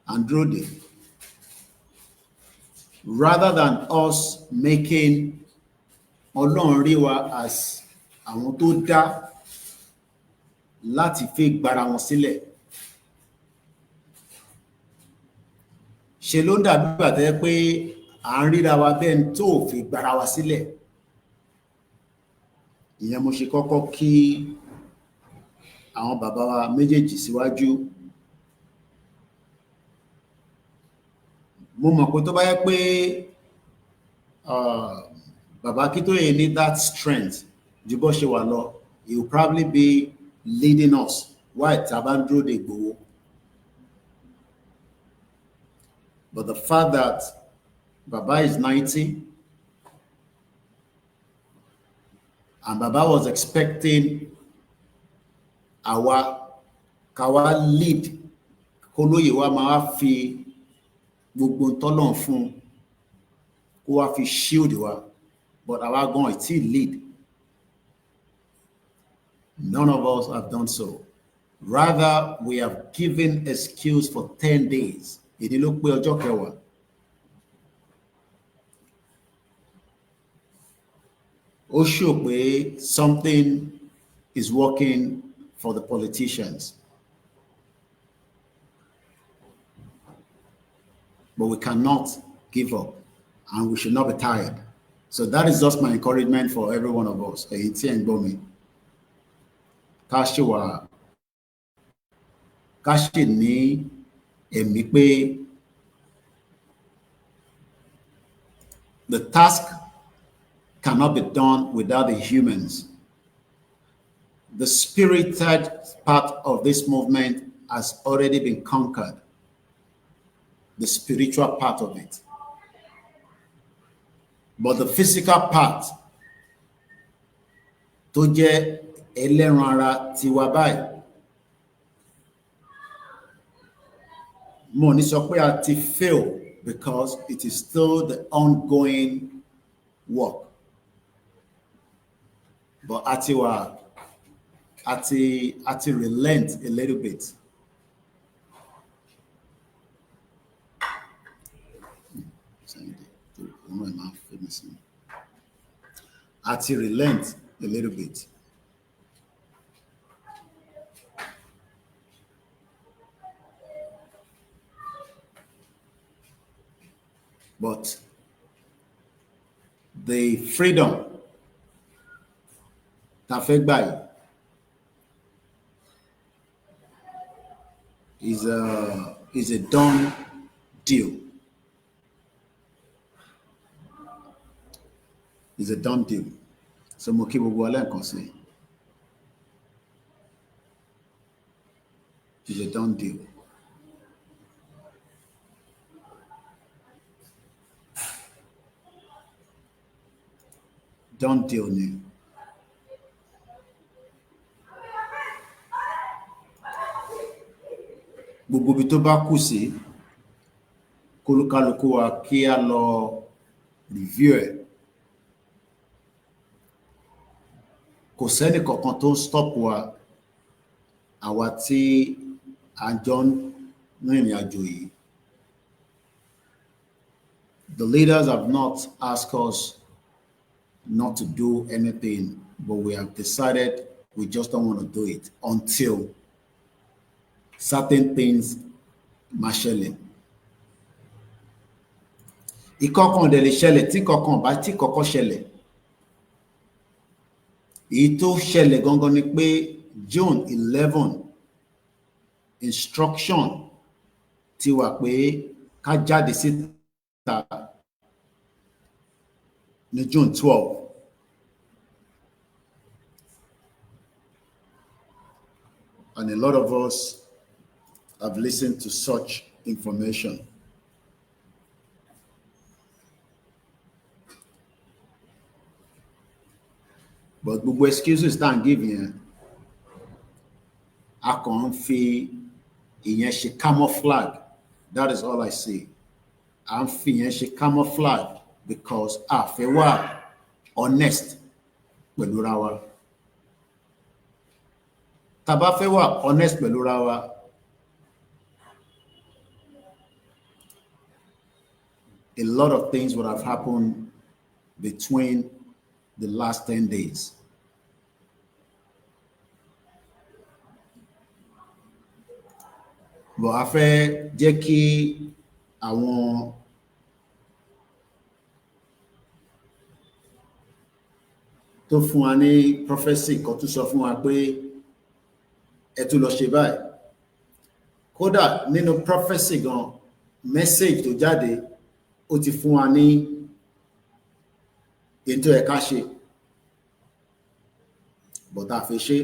and dúró dè. Rather than us making Ọlọ́run rí wa as àwọn tó dá láti fẹ́ gbára wọn sílẹ̀. Ṣe ló ń dàbí ìgbà tẹ́ pé à ń ríra wa bẹ́ẹ̀ tó fi gbára wa sílẹ̀. Ìyẹn mo ṣe kọ́kọ́ kí àwọn bàbá wa méjèèjì síwájú. Mo mọ̀ pé tó bá yẹ pé bàbá Akíntóyè ní that strength ju bó ṣe wà lọ, he will probably be leading us while tá bá ń dúró de Ìgbòho. But the fact that Baba is 90 and Baba was expecting àwa káwa lead kólóyè wa máa fi gbogbo tọ́lọ̀ fún kó wá fi shield wa, but àwa gan tí lead. None of us have done so. Rather, we have given excuse for 10 days. Ìdí ló pé ọjọ́ kẹwàá. Ó show pé something is working for the politicians. But we cannot give up and we should not be tired. So that is just my encouragement for every one of us. Èyí tí ẹ̀ ń gbọ́ mi. Ká ṣì ní ẹ̀mí pé the task cannot be done without the humans. The spirited part of this movement has already been conquered. The spiritual part of it. But the physical part tó jẹ́ ẹlẹ́ran ara tiwa báyìí, mo ní sọ pé a ti fail because it is still the ongoing work. But a ti relent a little bit. I to relent a little bit. But the freedom that fed by is a done deal. Is a done deal. So mo kí gbogbo alẹ́ nǹkan sí. Is a done deal. Done deal ni. Gbogbo ibi tó bá kù sí kólúkálukú wa kí a lọ review ẹ̀. Kò sẹ́ni kankan tó ń stop wa àwa tí a jọ ń rìnrìn àjò yìí. The leaders have not asked us not to do anything, but we have decided we just don't want to do it until certain things máa ṣẹlẹ̀. Ìkọ̀kan dẹ̀ lè ṣẹlẹ̀ tí kọ̀kan bá tí kọ̀kan ṣẹlẹ̀. Èyí tó ṣẹlẹ̀ gangan ni pé June 11 instruction ti wà pé ká jáde síta ní June 12. And a lot of us have listened to such information. But gbogbo excuses tá à ń give yẹn, a kàn ń fi ìyẹn ṣe camouflage. That is all I see. À ń fi ìyẹn ṣe camouflage because a fẹ́ wà honest pẹ̀lú ra wa. Tá bá fẹ́ wà honest pẹ̀lú ra wa, a lot of things would have happened between the last 10 days. But a fẹ́ jẹ́ kí àwọn tó fún wa ní prophecy kan tún sọ fún wa pé ẹ tún lọ ṣe báyìí. Kódà nínú prophecy gan, message tó jáde ó ti fún wa ní ètò ẹ̀ka ṣe, but a fẹ́ ṣe.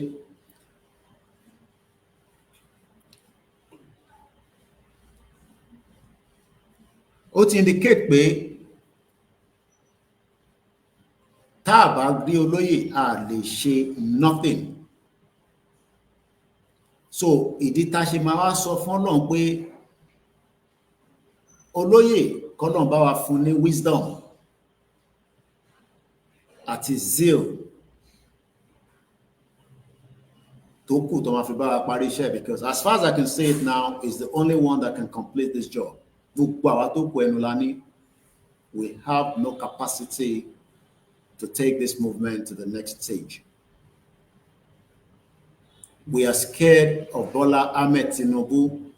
Ó ti indicate pé tá a bá rí olóyè a lè ṣe nothing. So ìdí tá a ṣe máa wá sọ fún Ọlọ́run pé olóyè k'Ọlọ́run bá wa fún ní wisdom àti zeal tó kù tó máa fi bá wa parí iṣẹ́, because as far as I can say it now, is the only one that can complete this job. Gbogbo àwa tó kù ẹnu la ní. We have no capacity to take this movement to the next stage. We are scared of Bola Ahmed Tinubu.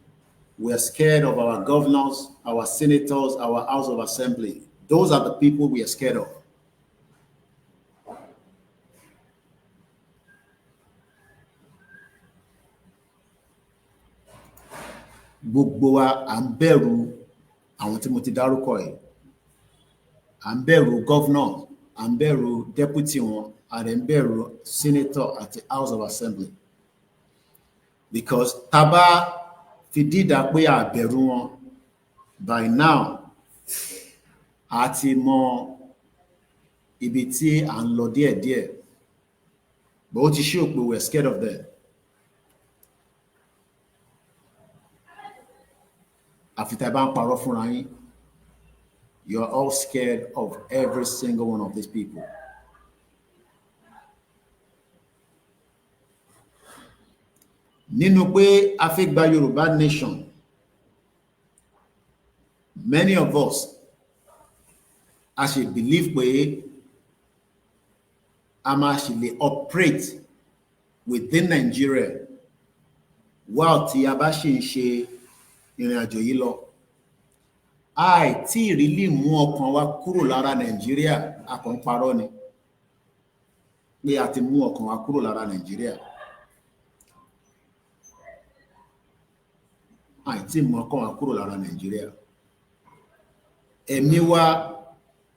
We are scared of our governors, our senators, our House of Assembly. Those are the people we are scared of. Gbogbo wa à ń bẹ̀rù àwọn tí mo ti dárúkọ yìí. À ń bẹ̀rù governor, à ń bẹ̀rù deputy wọn, à ń bẹ̀rù senator àti House of Assembly. Because tá bá fi dídà pé a bẹ̀rù wọn, by now a ti mọ ibi tí à ń lọ díẹ̀díẹ̀. But ó ti show pé we're scared of them. Àfi tá bá ń parọ́ fúnra yín. You are all scared of every single one of these people. Nínú pé a fẹ́ gba Yorùbá nation, many of us a ṣe believe pé a máa ṣe lè operate within Nigeria while tí a bá ṣe ń ṣe ìrìn àjò yìí lọ. Àìtí really mú ọkàn wa kúrò lára Nàìjíríà, a kàn ń parọ́ ni pé a ti mú ọkàn wa kúrò lára Nàìjíríà. Àìtí mú ọkàn wa kúrò lára Nàìjíríà. Ẹ̀mí wa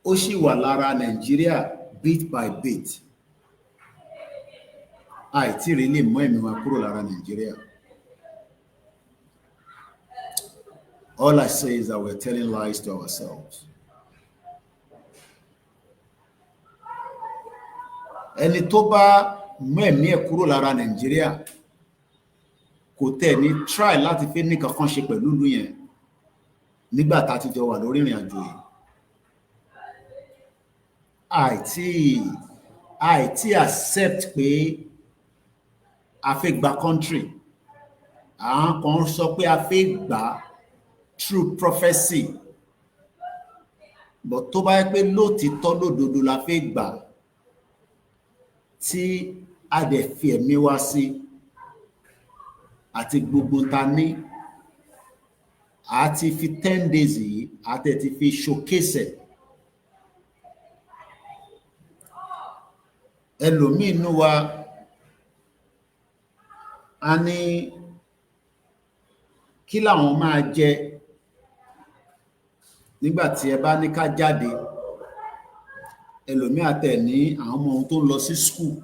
ó ṣì wà lára Nàìjíríà bit by bit. Àìtí really mú ẹ̀mí wa kúrò lára Nàìjíríà. All I say is that we're telling lies to ourselves. Ẹni tó bá mú ẹ̀mí ẹ̀ kúrò lára Nàìjíríà kò tẹ̀ ní try láti fẹ́ ní kankan ṣe pẹ̀lú ìlú yẹn nígbà tá a ti jọ wà lórí ìrìn àjò yìí. Àìtí accept pé a fẹ́ gba country. Àwọn kan sọ pé a fẹ́ gbà through prophecy. But tó bá yẹ pé lótìítọ́ lódodo la fẹ́ gbà tí a dẹ̀ fi ẹ̀mí wá sí àti gbogbo ta ní àti fi 10 days yìí àti ti fi showcase ẹ̀. Ẹlòmíì nínú wa a ní kí làwọn máa jẹ nígbà tí ẹ bá ní ká jáde. Ẹlòmíì àtẹ̀ ní àwọn ọmọ tó ń lọ sí school.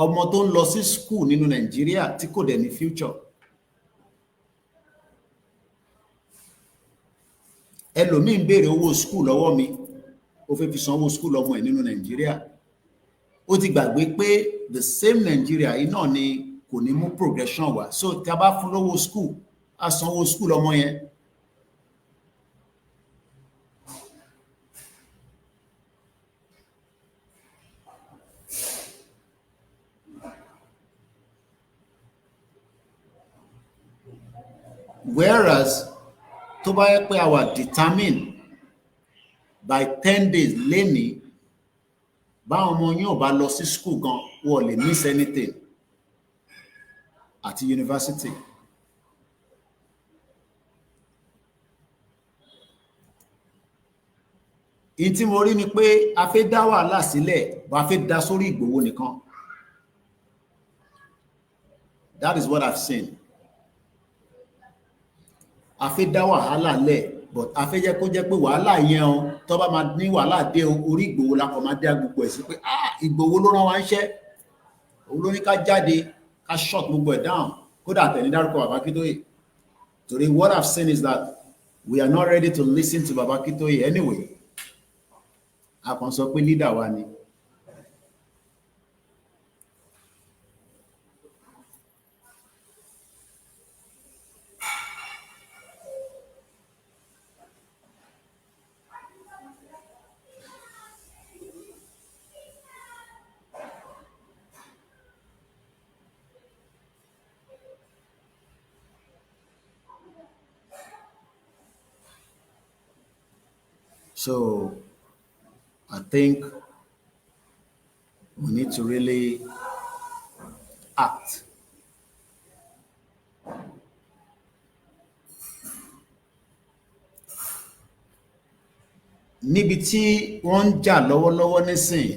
Ọmọ tó ń lọ sí school nínú Nàìjíríà tí kò dẹ̀ ní future. Ẹlòmíì ń béèrè owó school lọ́wọ́ mi, ó fẹ́ fi san owó school ọmọ ẹ̀ nínú Nàìjíríà. Ó ti gbàgbé pé the same Nigeria yìí náà ni kò ní mú progression wá. So tí a bá fún lówó school, a san owó school ọmọ yẹn. Whereas tó bá yẹ pé a wà determined by 10 days lénìí, báwọn ọmọ yín ò bá lọ sí school gan, wọ́n lè miss anything àti university. Ìyí tí mo rí ni pé a fẹ́ dá wàhálà sílẹ̀, bá a fẹ́ dá sórí Ìgbòho nìkan. That is what I've seen. A fẹ́ dá wàhálà lẹ̀, but a fẹ́ jẹ́ kó jẹ́ pé wàhálà yẹn o tó bá máa ní wàhálà dé orí Ìgbòho la kò máa dé gbogbo ẹ̀ sí pé Ìgbòho ló rán wa níṣẹ́, òun ló ní ká jáde ká shut gbogbo ẹ̀ down. Kódà tẹ̀lé dárúkọ Baba Akintoye. Torí what I've seen is that we are not ready to listen to Baba Akintoye anyway. A kàn sọ pé leader wa ni. So I think we need to really act. Níbi tí wọ́n ń jà lọ́wọ́lọ́wọ́ nísìn,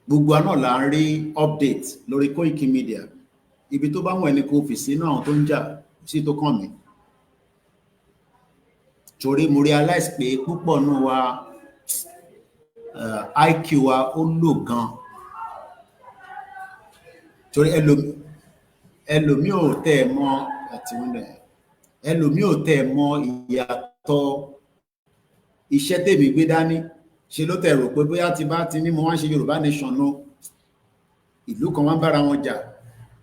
gbogbo àná là ń rí update lórí Koikimedia. Ibi tó bá wọ́n ẹni kò fi sí náà tó ń jà sí tó kàn mí. Torí mo realize pé púpọ̀ nù wa IQ wa ó lò gan. Torí ẹlòmí ò tẹ̀ mọ̀ àti wọ́ndẹ̀. Ẹlòmí ò tẹ̀ mọ̀ ìyàtọ̀ iṣẹ́ tèmi gbé dání. Ṣe ló tẹ̀ rò pé bóyá ti bá ti ní mo wá ń ṣe Yorùbá nation no. Ìlú kan wá ń bára wọn jà.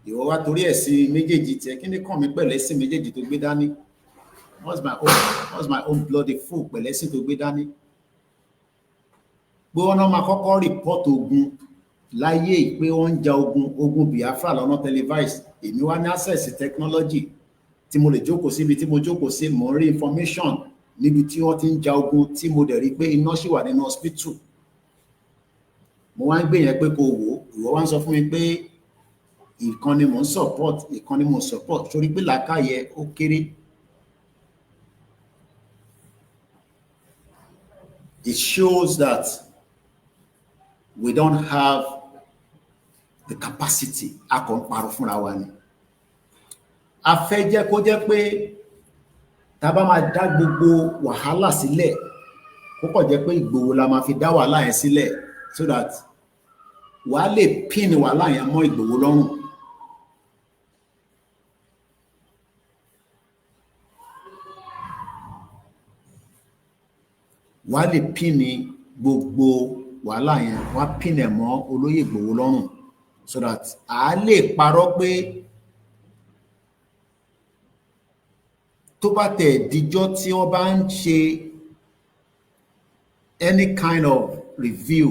Ìwọ wá torí ẹ̀sìn méjèèjì tiẹ̀, kí ni kàn mí pẹ̀lú ẹ̀sìn méjèèjì tó gbé dání? What's my own bloody fool pẹ̀lú ẹ̀sìn tó gbé dání? Pé wọ́n náà máa kọ́kọ́ report ogun láyé pé wọ́n ń ja ogun Biafra lọ́nà televise. Èmi wá ní access technology tí mo lè jókòó síbi tí mo jókòó sí, mo rí information níbi tí wọ́n ti ń ja ogun tí mo dẹ̀ rí pé iná ṣì wà nínú hospital. Mo wá ń gbé yẹn pé kó wò ó, ìwọ wá ń sọ fún mi pé ìkan ni mò ń support, ìkan ni mò ń support, torí pé làákàyè ó kéré. It shows that we don't have the capacity. A kàn ń parọ́ fúnra wa ni. A fẹ́ jẹ́ kó jẹ́ pé tá bá máa dá gbogbo wàhálà sílẹ̀, kó kàn jẹ́ pé Ìgbòho la máa fi dá wàhálà yẹn sílẹ̀, so that wàá lè pin wàhálà yẹn mọ́ Ìgbòho lọ́rùn. Wàá lè pin gbogbo wàhálà yẹn, wàá pin ẹ̀ mọ́ olóyè Ìgbòho lọ́rùn, so that a lè parọ́ pé tó bá tẹ̀ díjọ́ tí wọ́n bá ń ṣe any kind of review,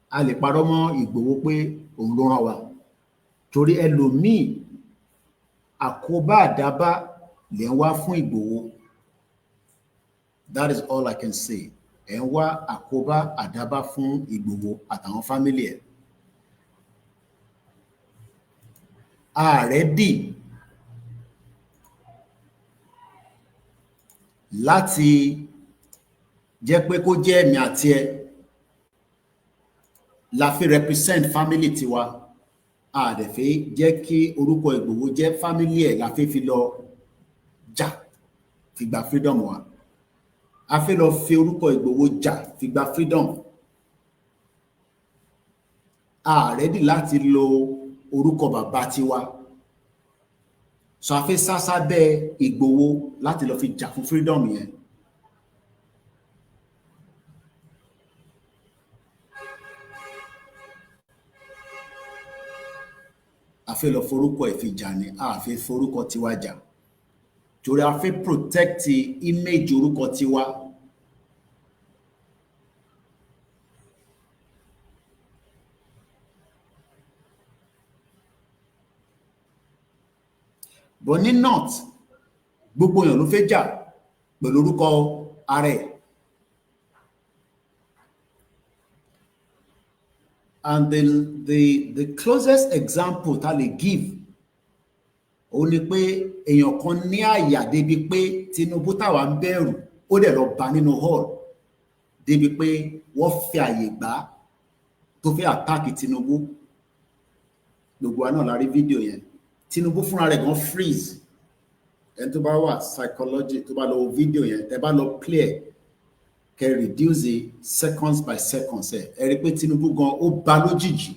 a lè parọ́ mọ́ Ìgbòho pé òun ló rán wa, torí ẹlòmíì àkóbá àdábá lè ń wá fún Ìgbòho. That is all I can say. Ẹ ń wá àkóbá àdábá fún Ìgbòho àtàwọn fámílì ẹ̀. Ààrẹ dì láti jẹ́ pé kó jẹ́ ẹ̀mí àti ẹ la fi represent family tiwa. A dẹ̀ fẹ́ jẹ́ kí orúkọ Ìgbòho jẹ́ family ẹ̀ la fi lọ jà fi gba freedom wa. A fẹ́ lọ fi orúkọ Ìgbòho jà fi gba freedom. A ready láti lo orúkọ bàbá tiwa. So a fẹ́ sásá bẹ́ Ìgbòho láti lọ fi jà fún freedom yẹn. A fẹ́ lọ forúkọ ẹ̀ fi jà ni, a fẹ́ forúkọ tiwa jà. Torí a fẹ́ protect image orúkọ tiwa. But ní north, gbogbo èèyàn ló fẹ́ jà pẹ̀lú orúkọ ààrẹ. And the closest example ta lè give ó ní pé èèyàn kan ní àyà débi pé Tinubu táwa ń bẹ̀rù ó dẹ̀ lọ bá nínú hall débi pé wọ́n fi àyè gbà tó fẹ́ attack Tinubu. Gbogbo wa náà la rí fídíò yẹn. Tinubu fúnra rẹ̀ gan freeze. Ẹni tó bá wà psychology tó bá lọ wo fídíò yẹn, tẹ́ bá lọ play kẹ́ reduce it seconds by seconds ẹ rí pé Tinubu gan ó bá lójijì.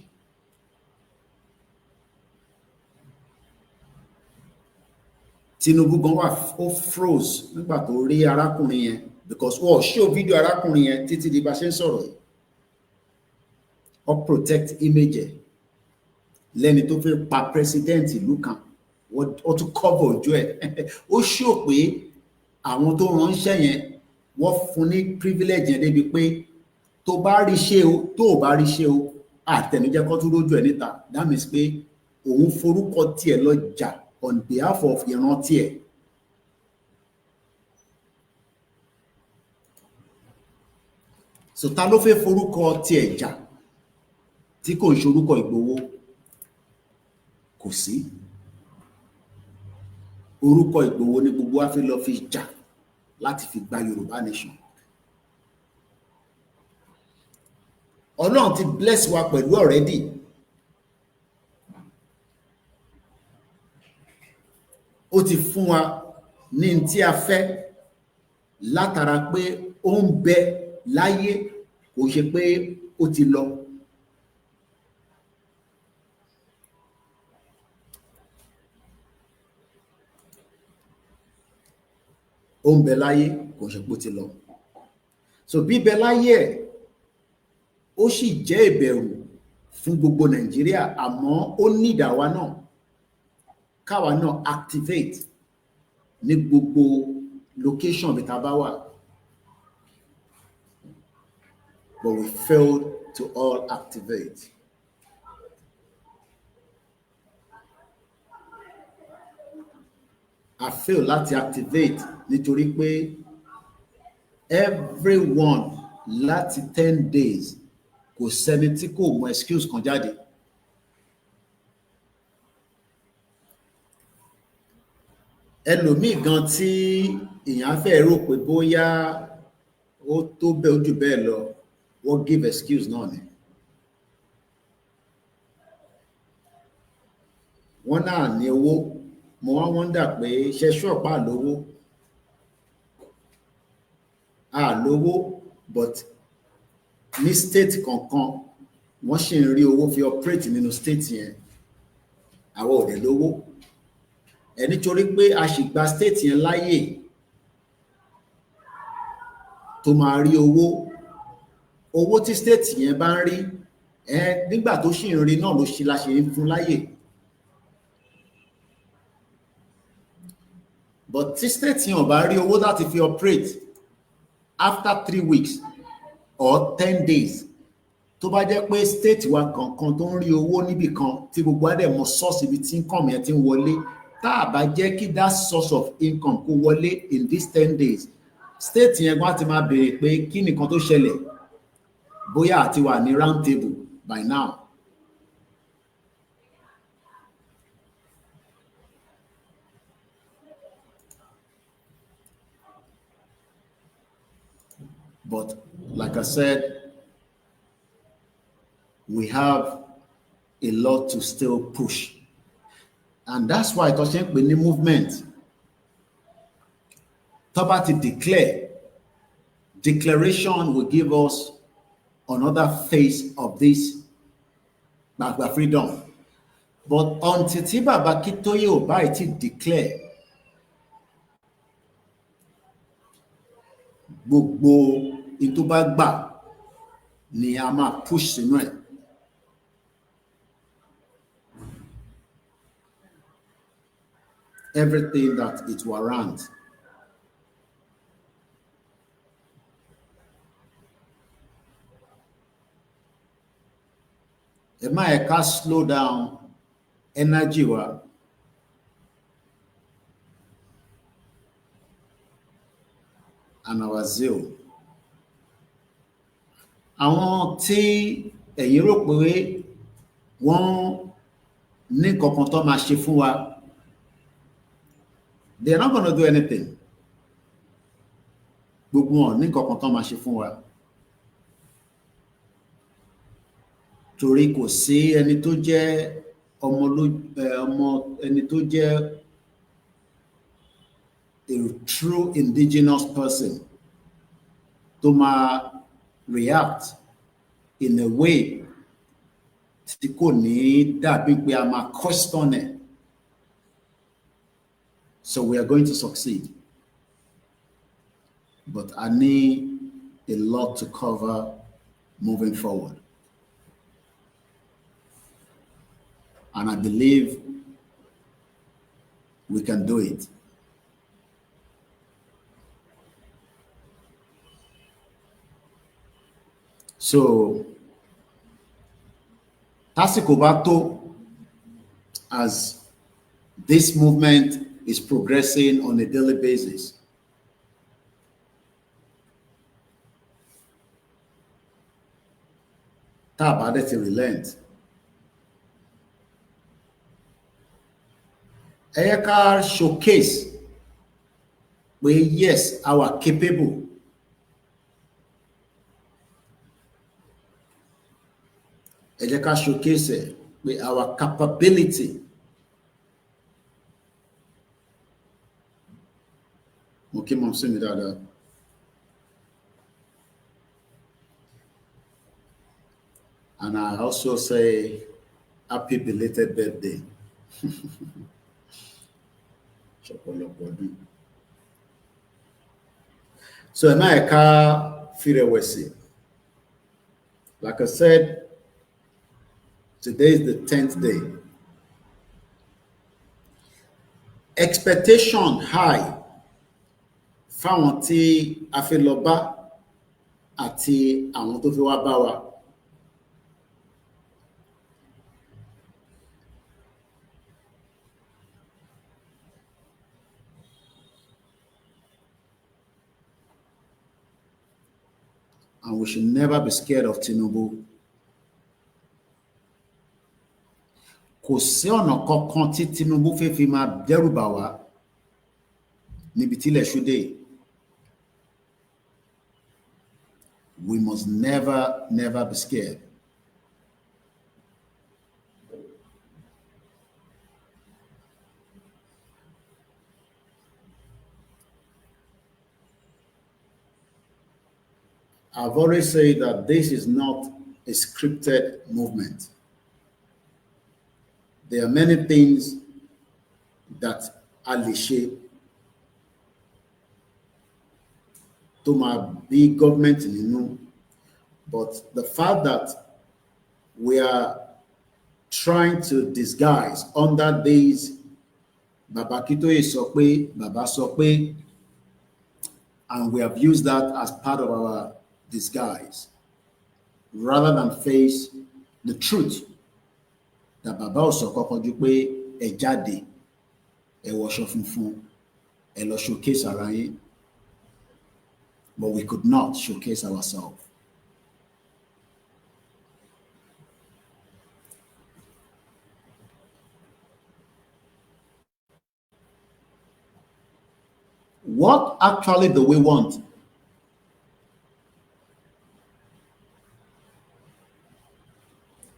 Tinubu gan wà ó froze nígbà tó rí arákùnrin yẹn, because wọ́n show fídíò arákùnrin yẹn títí di bá ṣe ń sọ̀rọ̀ yìí. Ó protect image ẹ̀ lẹ́ni tó fẹ́ pa president ìlú kan, ó tún cover ojú ẹ̀. Ó show pé àwọn tó ránṣẹ́ yẹn wọ́n fún ní privilege yẹn débi pé tó bá rí ṣe o tó ò bá rí ṣe o àtẹnujẹ́ kó tún lójú ẹ̀ níta. That means pé òun forúkọ tiẹ̀ lọ jà on behalf of ìran tiẹ̀. So ta ló fẹ́ forúkọ tiẹ̀ jà tí kò ń ṣorúkọ Ìgbòho? Kò sí. Orúkọ Ìgbòho ni gbogbo wa fi lọ fi jà láti fi gba Yorùbá nation. Ọlọ́run ti bless wa pẹ̀lú already. Ó ti fún wa ní tí a fẹ́ látara pé ó ń bẹ láyé, kò ṣe pé ó ti lọ. Ó ń bẹ láyé, kò ṣe pé ó ti lọ. So bíbẹ láyé ẹ̀ ó sì jẹ́ ìbẹ̀rù fún gbogbo Nàìjíríà, àmọ́ ó ní ìdáwà náà káwa náà activate ní gbogbo location bí ta bá wà. But we failed to all activate. I fail láti activate nítorí pé everyone láti 10 days kò sẹ́ni tí kò mọ excuse kan jáde. Ẹlòmíì gan tí èèyàn fẹ́ rò pé bóyá ó tó bẹ́ẹ̀ ó jù bẹ́ẹ̀ lọ, wọ́n give excuse náà ni. Wọ́n náà ní owó, mo wá wonder pé ṣe ṣọ́ọ̀pá àlówó àlówó but ní state kankan wọ́n sì ń rí owó fi operate nínú state yẹn, àwọn ò dẹ̀ lówó. Nítorí pé a sì gba state yẹn láyè tó máa rí owó tí state yẹn bá ń rí nígbà tó sì ń rí náà ló ṣe la ṣe ń fún láyè. But tí state yẹn ò bá rí owó láti fi operate after 3 weeks or 10 days, tó bá jẹ́ pé state wa kankan tó ń rí owó níbì kan tí gbogbo á dẹ̀ mọ source ibi tí income yẹn ti ń wọlé, tá a bá jẹ́ kí that source of income kó wọlé in these 10 days, state yẹn gbọ́n ti máa béèrè pé kí nìkan tó ṣẹlẹ̀, bóyá àti wà ní round table by now. But like I said, we have a lot to still push. And that's why tó ṣe ń pè ní movement. Tó bá ti declaration will give us another face of this Gbagba freedom. But until tí Baba Akintoye ò bá ti declare, gbogbo ètò bá gbà ni a máa push sínú ẹ̀. Everything that it warrants. Ẹ má yẹ ká slow down energy wa. And our zeal. Àwọn tí ẹ̀yin rò pé wọ́n ní kankan tó máa ṣe fún wa, they are not going to do anything. Gbogbo wọn ní kankan tó máa ṣe fún wa. Torí kò sí ẹni tó jẹ́ ẹni tó jẹ́ a true indigenous person tó máa react in a way tí kò ní dàbí pé a máa question ẹ̀. So we are going to succeed. But I need a lot to cover moving forward. And I believe we can do it. So, tásìkò bá tó, as this movement is progressing on a daily basis, tá a bá dẹ̀ ti relent, ẹ yẹ ká showcase pé yes, our capable. Ẹ jẹ́ ká showcase ẹ̀ pé our capability. Mo kí mọ̀ sí mi dáadáa. And I also say happy belated birthday. So ẹ má yẹ ká fìrẹ̀wẹ̀sì. Like I said, today is the 10th day. Expectation high fáwọn tí a fi lọ bá àti àwọn tó fi wá bá wa. and we should never be scared of Tinubu. Kò sí ọ̀nà kankan tí Tinubu fẹ́ fi máa dẹ́rù bà wá níbi tílẹ̀ ṣú dé. We must never be scared. I've always said that this is not a scripted movement. There are many things that a lè ṣe tó máa bí government nínú, but the fact that we are trying to disguise under these Baba Kitoye sọ pé, Baba sọ pé, and we have used that as part of our disguise rather than face the truth that Baba sọ kọ́kọ́ ju pé ẹ jáde ẹ wọṣọ funfun ẹ lọ showcase ara yín, but we could not showcase ourselves. What actually do we want?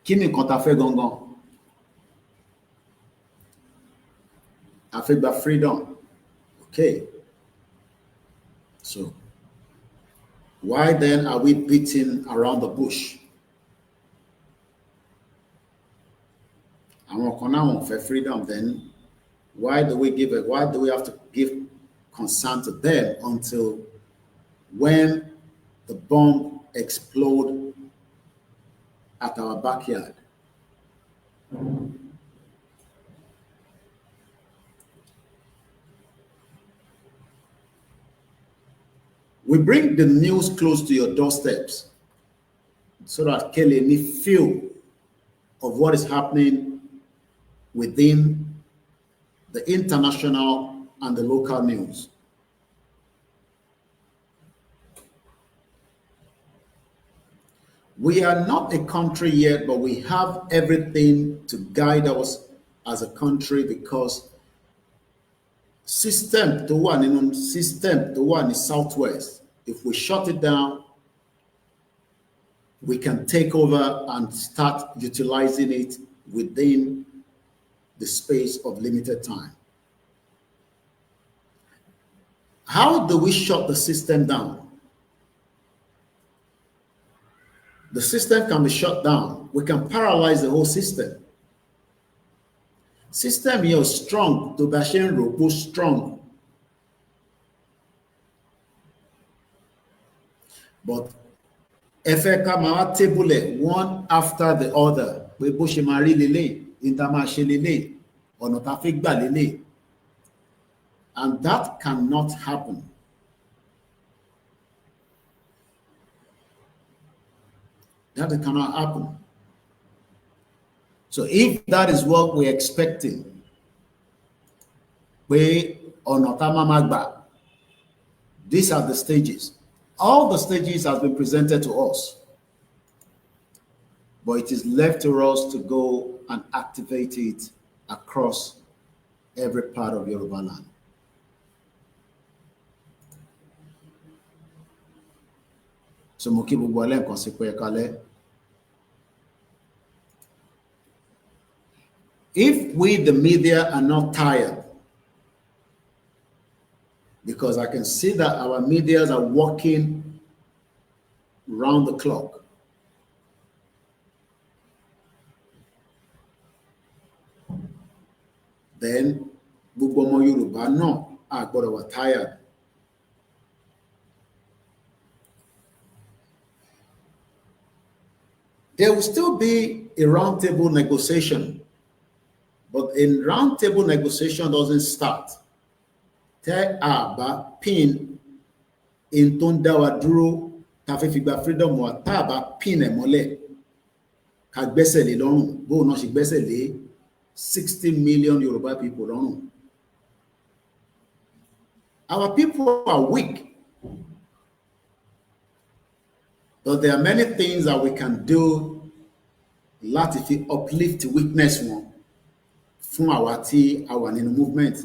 Kí ni nǹkan tá fẹ́ gangan? A fẹ́ gba freedom. Okay. So, why then are we beating around the bush? Àwọn kan náà wọ́n fẹ́ freedom, then why do we have to give concern to them until when the bomb explode at our backyard? We bring the news close to your doorsteps so that Kelly may feel of what is happening within the international and the local news. We are not a country yet, but we have everything to guide us as a country, because system tó wà ní Southwest, if we shut it down, we can take over and start utilizing it within the space of limited time. How do we shut the system down? The system can be shut down. We can paralyze the whole system. System here strong to Bashen Robo strong. But if I come out table one after the other, we push mari lele, intermarché lele, or not afik ba lele. And that cannot happen. That cannot happen. So if that is what we're expecting, these are the stages. All the stages have been presented to us, but it is left to us to go and activate it across every part of Yoruba land. So if we, the media, are not tired, because I can see that our medias are working round the clock, then gbogbo ọmọ Yorùbá náà a gbọ́dọ̀ wà tired. There will still be a roundtable negotiation, but a roundtable negotiation doesn't start tẹ́ a bá pin in tó ń dá wa dúró ká fẹ́ fi gba freedom wa, tá a bá pin ẹ̀ mọ́lẹ̀ ká gbẹ́sẹ̀ lé lọ́rùn bóun náà ṣe gbẹ́sẹ̀ lé 60 million Yoruba people lọ́rùn. Our people are weak. But there are many things that we can do láti fi uplift weakness wọn fún àwa tí a wà nínú movement.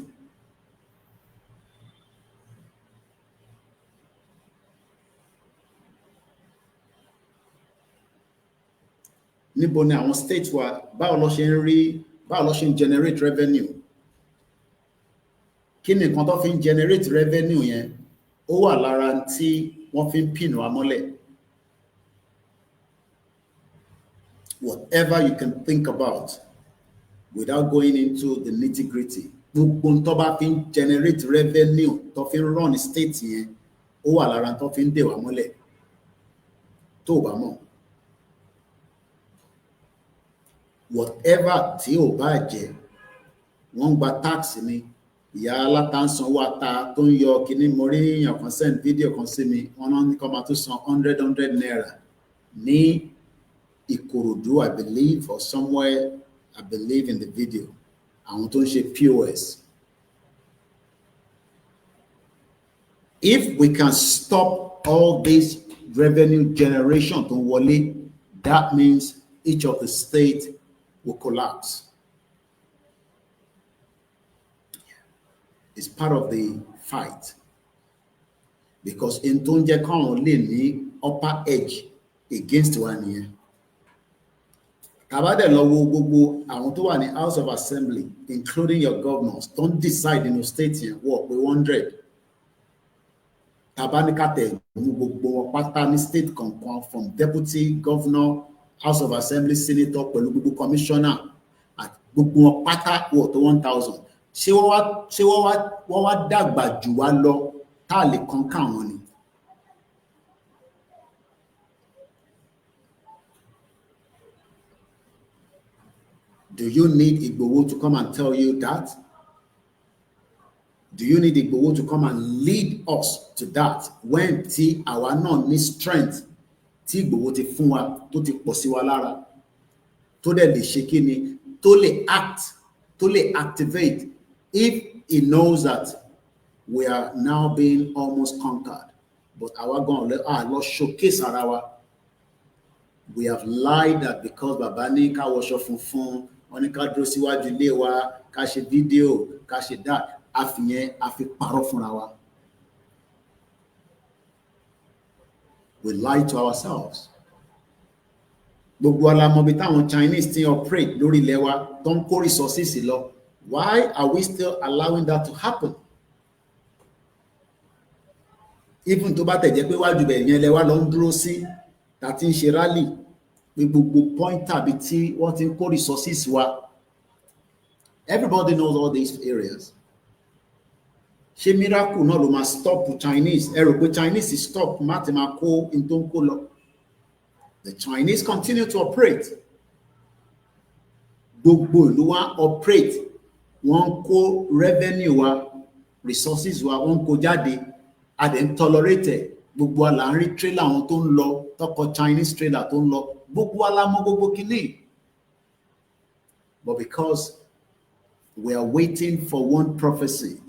Níbo ni àwọn state wa báwo ló ṣe ń rí báwo ló ṣe ń generate revenue? Kí ni nǹkan tó fi ń generate revenue yẹn? Ó wà lára tí wọ́n fi ń pin wa mọ́lẹ̀. Whatever you can think about without going into the nitty-gritty. Gbogbo tó bá fi ń generate revenue tó fi ń run state yẹn, ó wà lára tó fi ń dè wá mọ́lẹ̀. Tó o bá mọ̀. Whatever tí ò bá jẹ́, wọ́n ń gba tax ni. Ìyá aláta ń sanwó ata tó ń yọ kíní, mo rí èèyàn kan send fídíò kan sí mi, wọ́n náà ní kó máa tún san 100 naira ní Ìkòròdú, I believe, or somewhere, I believe in the video. Àwọn tó ń ṣe POS. If we can stop all this revenue generation tó ń wọlé, that means each of the states will collapse. It's part of the fight. Because in tó ń jẹ́ káwọn lè ní upper edge against wa nìyẹn. Tàbá dẹ̀ lọ wo gbogbo àwọn tó wà ní House of Assembly, including your governors, don't decide in your state yẹn wọ́n pé 100. Tàbá ní ká tẹ̀ mú gbogbo wọn pátá ní state kankan, from deputy, governor, House of Assembly, senator, pẹ̀lú gbogbo commissioner, àti gbogbo wọn pátá wọ̀ tó 1,000. Ṣé wọ́n wá dàgbà jù wá lọ tá a lè kọ́ńkà wọn ni? Do you need Igboho to come and tell you that? Do you need Igboho to come and lead us to that when tí àwa náà ní strength tí Igboho ti fún wa tó ti pọ̀ sí wa lára tó dẹ̀ lè ṣe kí ni tó lè act tó lè activate if he knows that we are now being almost conquered, but àwa gan lọ showcase ara wa. We have lied that because bàbá ní ká wọṣọ funfun, wọ́n ní ká dúró síwájú ilé wa, ká ṣe fídíò, ká ṣe that, àfihàn àfi parọ́ fúnra wa. We lie to ourselves. Gbogbo alamọ bí táwọn Chinese ti operate lórí ilẹ̀ wa tó ń kó resources lọ. Why are we still allowing that to happen? Even tó bá tẹ̀ jẹ́ pé wájú bẹ̀ yẹn lẹ wá lọ ń dúró sí tàti ń ṣe rally ní gbogbo point tàbí tí wọ́n ti ń kó resources wa. Everybody knows all these areas. Ṣé miracle náà ló máa stop Chinese? Ẹ rò pé Chinese stop láti máa kó in tó ń kó lọ? The Chinese continue to operate. Gbogbo ìlú wa operate. Wọ́n kó revenue wa, resources wa, wọ́n kó jáde, a dẹ̀ ń tolerate. Gbogbo wa là ń rí trailer àwọn tó ń lọ, tọkọ Chinese trailer tó ń lọ. Gbogbo wa la mọ̀ gbogbo kìíní. But because we are waiting for one prophecy,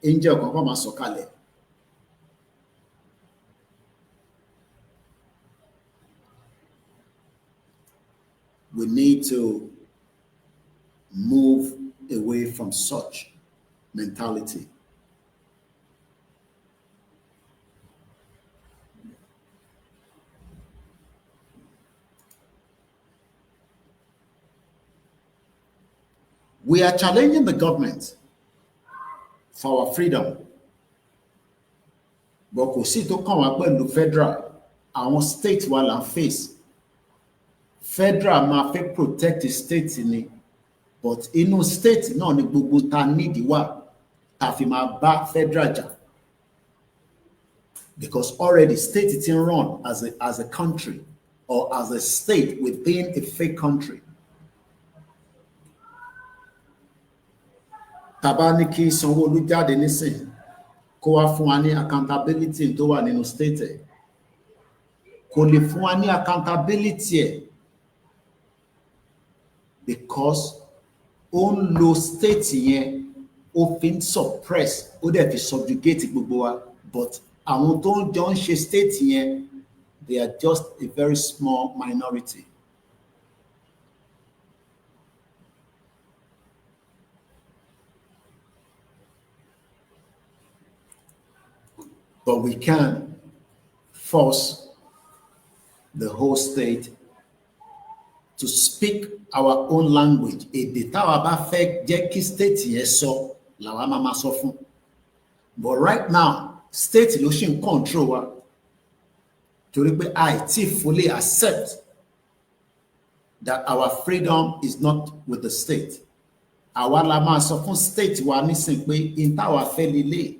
angel kankan máa sọ̀kalẹ̀. We need to move away from such mentality. We are challenging the government for our freedom. But kò sí tó kàn wá pẹ̀lú federal, àwọn state wa là ń face. Federal máa fẹ́ protect the state ni, but inú state náà ni gbogbo ta nídìí wà ta fi máa bá federal jà. Because already state ti ń run as a country or as a state within a fake country. Tàbá ní kí Sanwó-Olú jáde nísìn kó wá fún wa ní accountability tó wà nínú state ẹ̀. Kò lè fún wa ní accountability ẹ̀ because ó ń lo state yẹn ó fi ń suppress ó dẹ̀ fi subjugate gbogbo wa, but àwọn tó ń jọ ń ṣe state yẹn They are just a very small minority. But we can force the whole state to speak our own language. Èdè táwa bá fẹ́ jẹ́ kí state yẹn sọ làwa máa sọ fún. But right now, state ló ṣì ń control wa. Torí pé I fully accept that our freedom is not with the state. Àwa la máa sọ fún state wa nísìn pé in táwa fẹ́ lélẹ̀.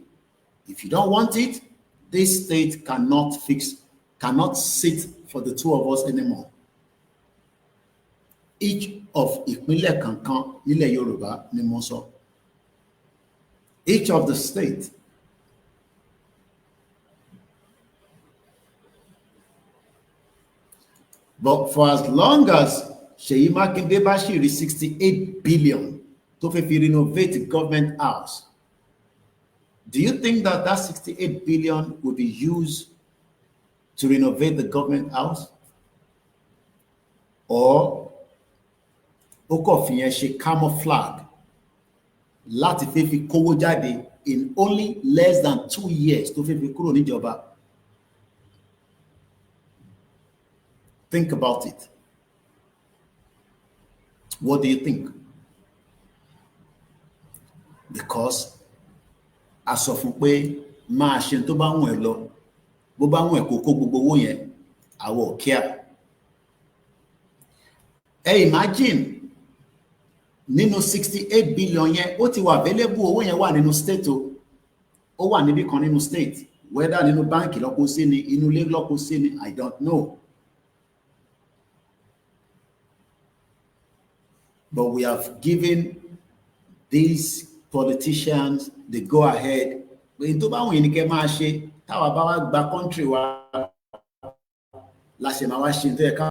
If you don't want it, this state cannot sit for the two of us anymore. Each of ìpínlẹ̀ kankan nílẹ̀ Yorùbá ni mo sọ. Each of the state. But for as long as Seyi Makinde bá ṣì rí 68 billion tó fẹ́ fi renovate the government house, do you think that 68 billion will be used to renovate the government house? Or ó kàn fi yẹn ṣe camouflage láti fẹ́ fi kówó jáde in only less than 2 years tó fẹ́ fi kúrò níjọba? Think about it. What do you think? Because a sọ fún pé máa ṣe tó bá wùn ẹ́ lọ, bó bá wùn ẹ́ kó kó gbogbo owó yẹn, àwa ò kíá. Imagine nínú 68 billion yẹn, ó ti wà available, owó yẹn wà nínú state o. Ó wà níbí kan nínú state, whether nínú báńkì lọ́kọ́ sí ni, inú ilé lọ́kọ́ sí ni, I don't know. But we have given these politicians the go ahead. Pé tó bá wùn yín ni kẹ́ máa ṣe, táwa bá wá gba country wa la ṣe máa wá ṣe tó yẹ ká.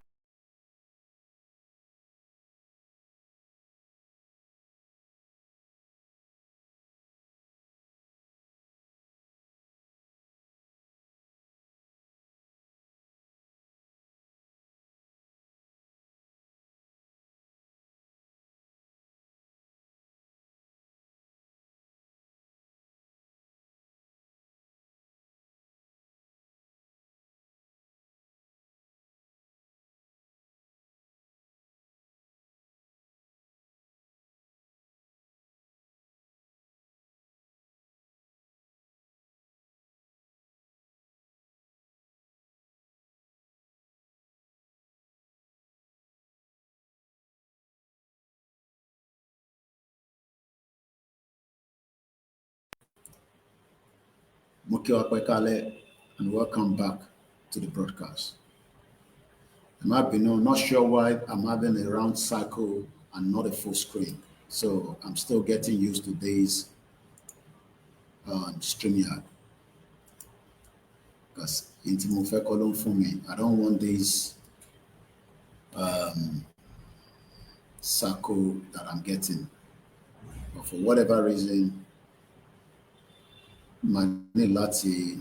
And welcome back to the broadcast. I'm not sure why I'm having a round circle and not a full screen. So I'm still getting used to this StreamYard. Because for me, I don't want this circle that I'm getting. But for whatever reason, Lati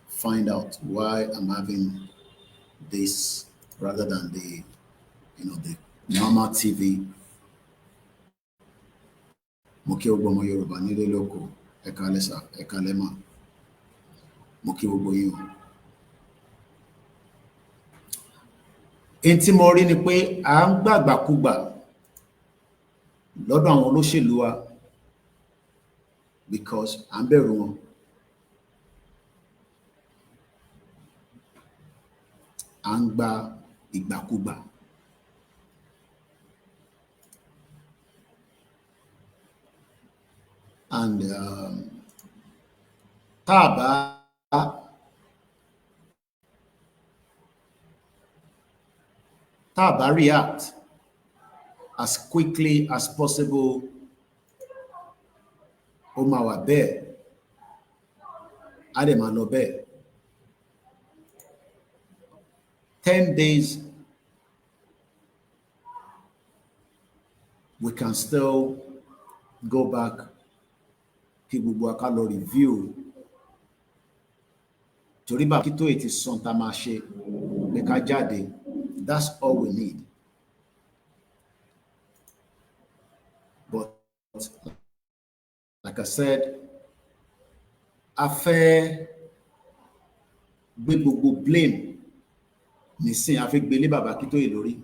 find out why I'm having this rather than the normal TV. Moki Ogbomo Yoruba nílé lóko, Ekalesa, Ekalema, Moki Ogboyo. Enti mo rí ni pé à ń gbàgbàkúgbà lọ́dọ̀ àwọn olóṣèlú wa because à ń bẹ̀rù wọn. À ń gba ìgbàkúgbà. And tá a bá react as quickly as possible, ó máa wà bẹ́ẹ̀, á dẹ̀ máa lọ bẹ́ẹ̀. 10 days, we can still go back, kí gbogbo wa ká lọ review torí bàbá Kito it is son tá máa ṣe pé ká jáde. That's all we need. But like I said, a fẹ́ gbé gbogbo blame nísìn, a fẹ́ gbélé bàbá Kito yìí lórí.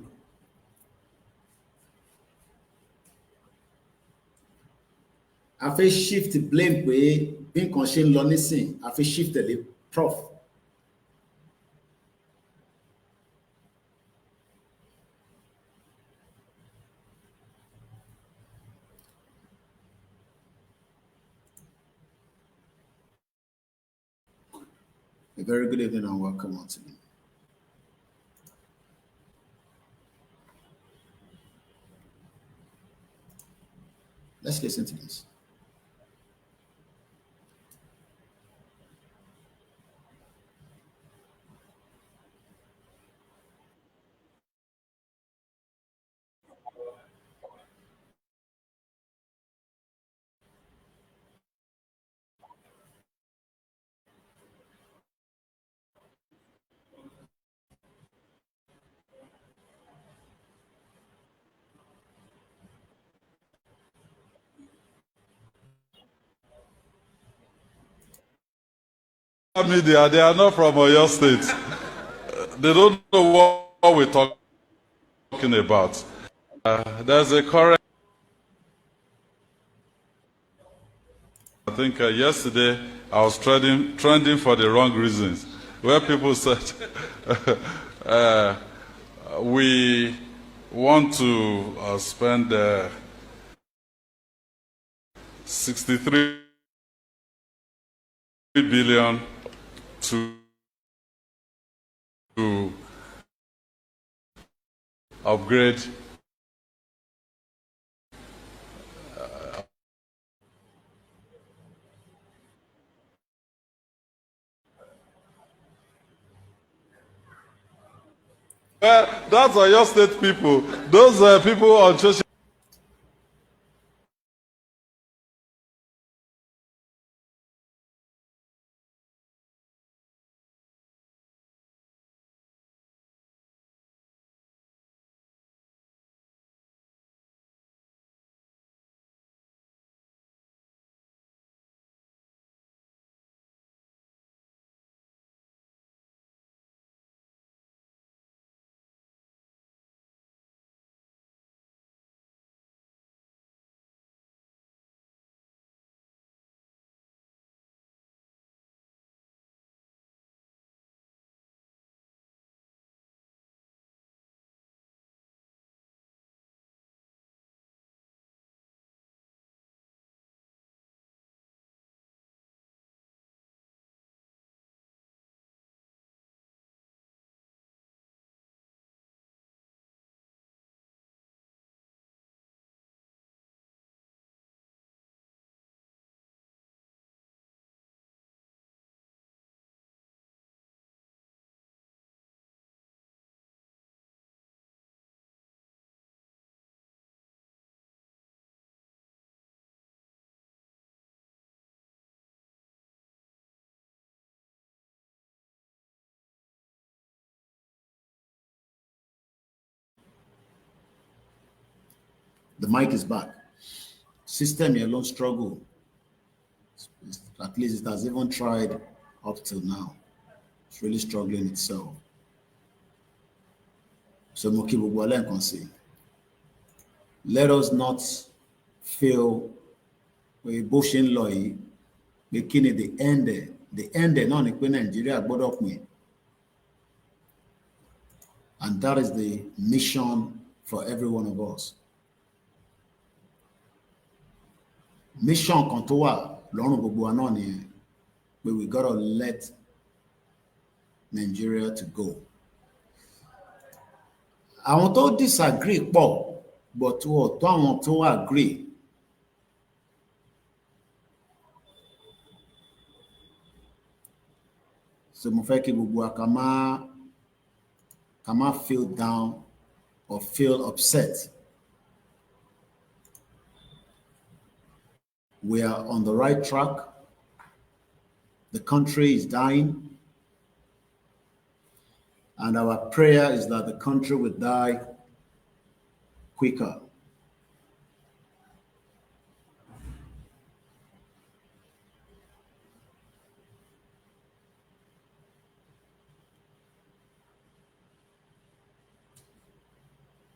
A fẹ́ shift blame pé bí nǹkan ṣe ń lọ nísìn, a fẹ́ shift lé Prof. A very good evening and welcome once again. Let's listen to this. Media, they are not from Oyo State. They don't know what we're talking about. There's a correct. I think yesterday I was trending for the wrong reasons, where people said we want to spend 63 billion to upgrade that's Oyo State people. Those people on social. The mic is back. System alone struggle. At least it has even tried up till now. It's really struggling itself. So let us not feel we bushing law making it the end not in Nigeria gbọ́dọ̀ pín. And that is the mission for every one of us. Mission kan tó wà lọ́rùn gbogbo wa náà nìyẹn, but we gotta let Nigeria to go. Àwọn tó disagree pọ̀, but tó àwọn tó agree. So mo fẹ́ kí gbogbo wa ká má feel down or feel upset. We are on the right track. The country is dying. And our prayer is that the country will die quicker.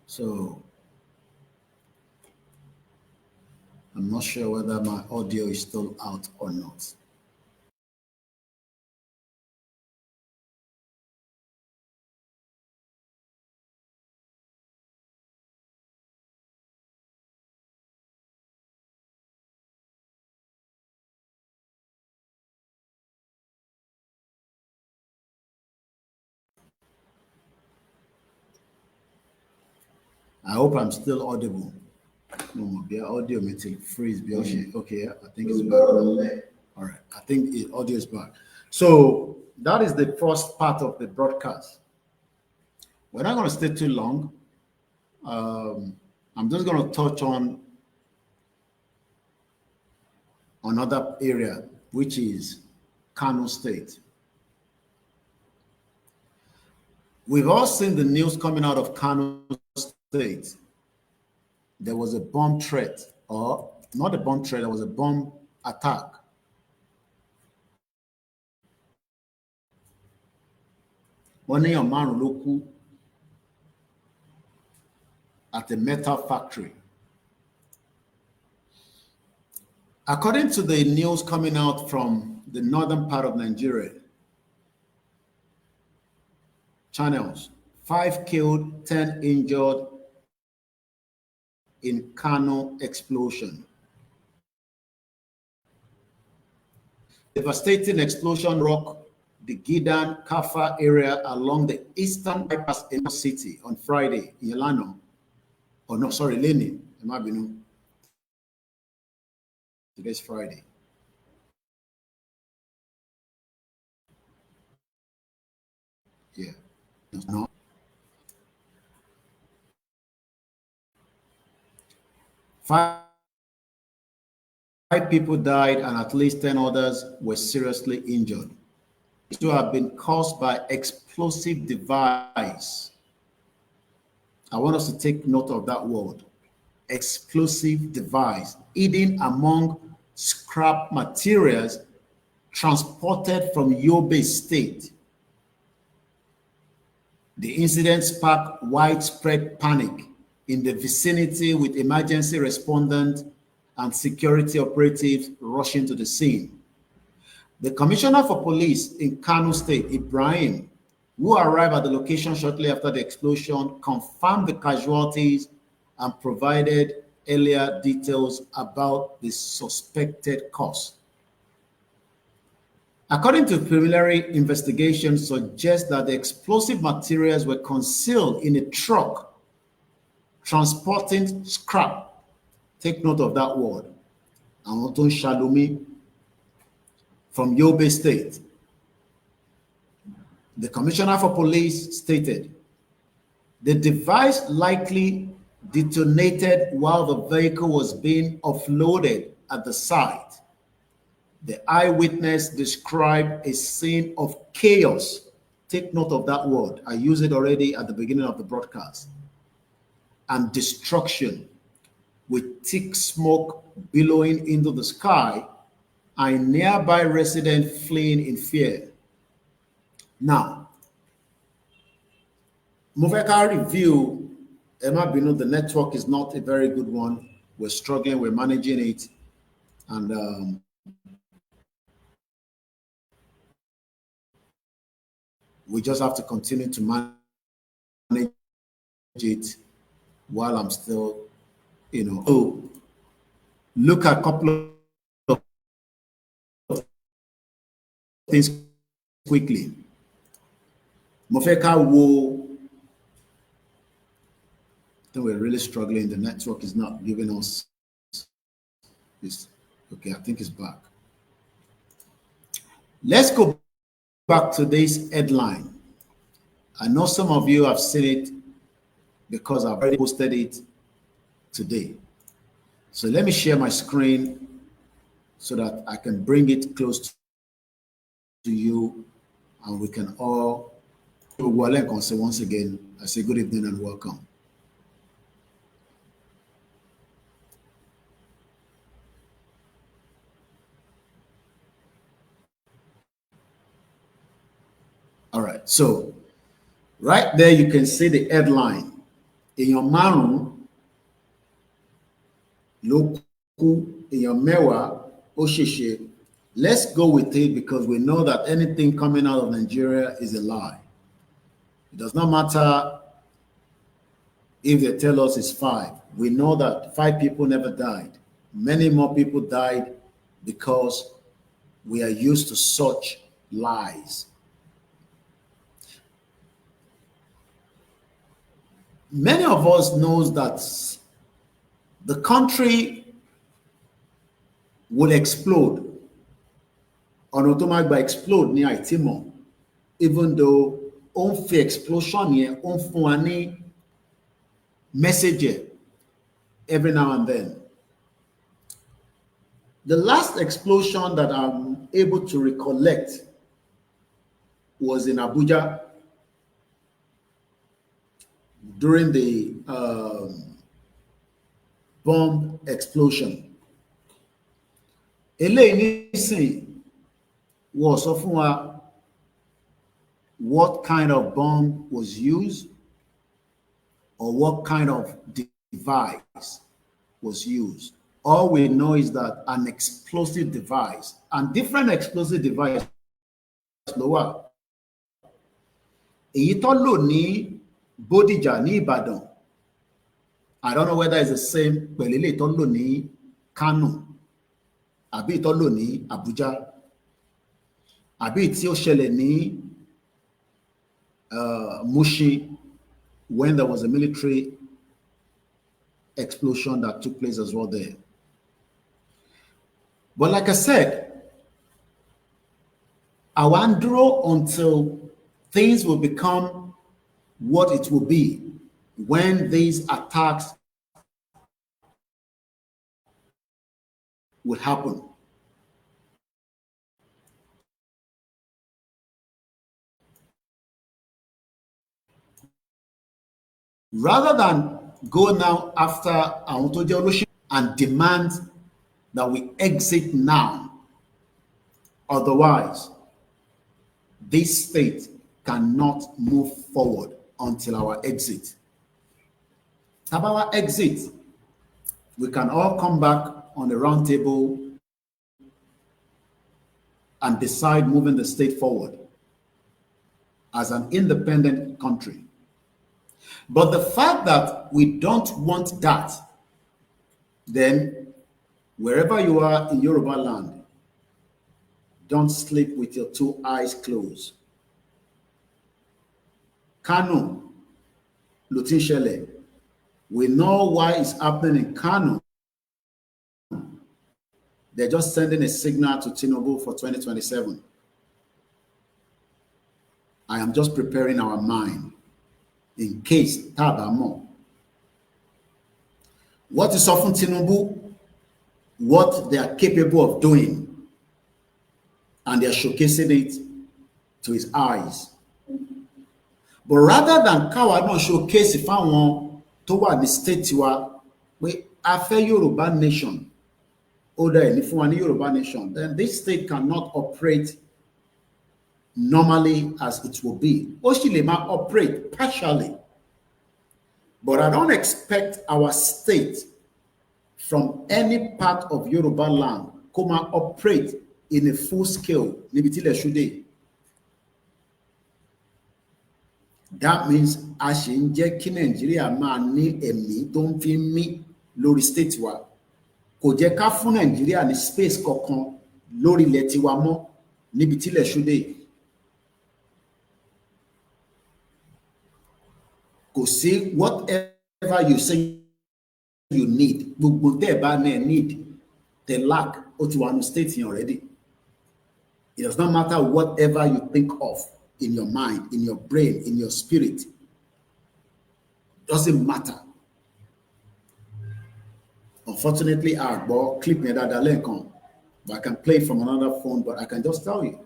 So I'm not sure whether my audio is still out or not. I hope I'm still audible. No more. Be audio meeting freeze. Be okay. I think it's back. All right. I think the audio is back. So that is the first part of the broadcast. We're not going to stay too long. I'm just going to touch on another area, which is Kano State. We've all seen the news coming out of Kano State. There was a bomb threat, or not a bomb threat, there was a bomb attack. One of man local at a metal factory. According to the news coming out from the northern part of Nigeria, channels, 5 killed, 10 injured in Kano explosion. Devastating explosion rocked the Gidan Kafa area along the eastern bypass in the city on Friday in Yelano. Oh no, sorry, Leni. It might be new. Today's Friday. Yeah. No. 5 people died and at least 10 others were seriously injured. These two have been caused by explosive device. I want us to take note of that word. Explosive device hidden among scrap materials transported from Yobe State. The incident sparked widespread panic in the vicinity, with emergency respondents and security operatives rushing to the scene. The Commissioner for Police in Kano State, Ibrahim, who arrived at the location shortly after the explosion, confirmed the casualties and provided earlier details about the suspected cause. According to preliminary investigation, suggests that the explosive materials were concealed in a truck transporting scrap. Take note of that word. Anton Shalomi from Yobe State. The Commissioner for Police stated, the device likely detonated while the vehicle was being offloaded at the site. The eyewitness described a scene of chaos. Take note of that word. I used it already at the beginning of the broadcast. And destruction, with thick smoke billowing into the sky, and nearby residents fleeing in fear. Now, Moveka review, Emma Bino, the network is not a very good one. We're struggling, we're managing it. And we just have to continue to manage it while I'm still, Oh, look at a couple of things quickly. Mofeka Wo, I think we're really struggling. The network is not giving us this. Okay, I think it's back. Let's go back to this headline. I know some of you have seen it because I've already posted it today. So let me share my screen so that I can bring it close to you and we can all Once again, I say good evening and welcome. All right, so right there you can see the headline. In your márùn ló kú, in your mẹ́wàá ó ṣèṣe. Let's go with it because we know that anything coming out of Nigeria is a lie. It does not matter if they tell us it's 5. We know that 5 people never died. Many more people died because we are used to such lies. Many of us knows that the country will explode. Ọ̀nà tó máa gba explode ní àìtí mọ̀, even though ó ń fi explosion yẹn ó ń fún wa ní message every now and then. The last explosion that I'm able to recollect was in Abuja during the bomb explosion. Eléyìí nísìn wọ́n sọ fún wa what kind of bomb was used or what kind of device was used. All we know is that an explosive device and different explosive devices ló wà. Èyí tó lò ní Bódìjà ní Ìbàdàn, I don't know whether it's the same pẹ̀lú eléyìí tó lò ní Kano àbí tó lò ní Abuja àbí tí ó ṣẹlẹ̀ ní Mushin when there was a military explosion that took place as well there. But like I said, I want to draw until things will become what it will be when these attacks will happen. Rather than go now after àwọn tó jẹ́ olóṣèlú and demand that we exit now, otherwise this state cannot move forward until our exit. About our exit, we can all come back on the round table and decide moving the state forward as an independent country. But the fact that we don't want that, then wherever you are in Yoruba land, don't sleep with your 2 eyes closed. Kano, Lutin Shele, we know why it's happening in Kano. They're just sending a signal to Tinubu for 2027. I am just preparing our mind in case Tabamo. What is often Tinubu, what they are capable of doing, and they are showcasing it to his eyes. But rather than káwa náà showcase fáwọn tó wà ní state wa pé a fẹ́ Yorùbá nation, ó dá ẹni fún wa ní Yorùbá nation, then this state cannot operate normally as it will be. Ó sì lè máa operate partially. But I don't expect our state from any part of Yoruba land kó máa operate in a full scale níbi tí ilẹ̀ ṣú dé. That means a ṣe ń jẹ́ kí Nàìjíríà máa ní ẹ̀mí tó ń fi mí lórí state wa. Kò jẹ́ ká fún Nàìjíríà ní space kankan lórí ilẹ̀ tiwa mọ́ níbi tí ilẹ̀ ṣú dé. Kò sí whatever you say you need, gbogbo tẹ́ ẹ bá náà need, the lack ó ti wà ní state yẹn already. It does not matter whatever you think of in your mind, in your brain, in your spirit. Doesn't matter. Unfortunately, I bought clip me that lẹ́ẹ̀kan, but I can play it from another phone. But I can just tell you,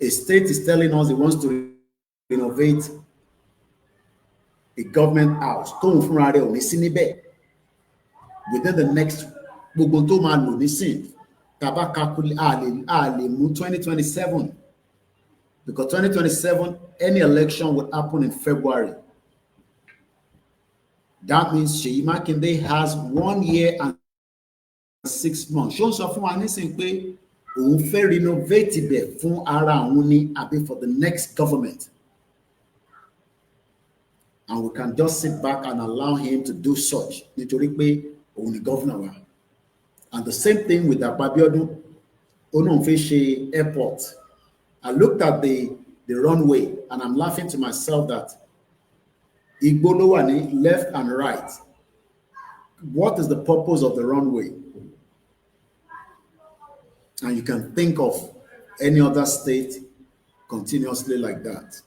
a state is telling us it wants to renovate a government house tóun fúnra rẹ̀ ò ní sí níbẹ̀ within the next gbogbo tó máa lò nísìn tàbá calculate a lè mú 2027 because 2027 any election would happen in February. That means Seyi Makinde has 1 year and 6 months. Ṣó ń sọ fún wa nísìn pé òun fẹ́ renovate ibẹ̀ fún ara òun ní àbí for the next government. And we can just sit back and allow him to do such nítorí pé òun ni governor wa. And the same thing with Abiodun. Òun fẹ́ ṣe airport. I looked at the runway and I'm laughing to myself that Igbo ló wà ní left and right. What is the purpose of the runway? And you can think of any other state continuously like that.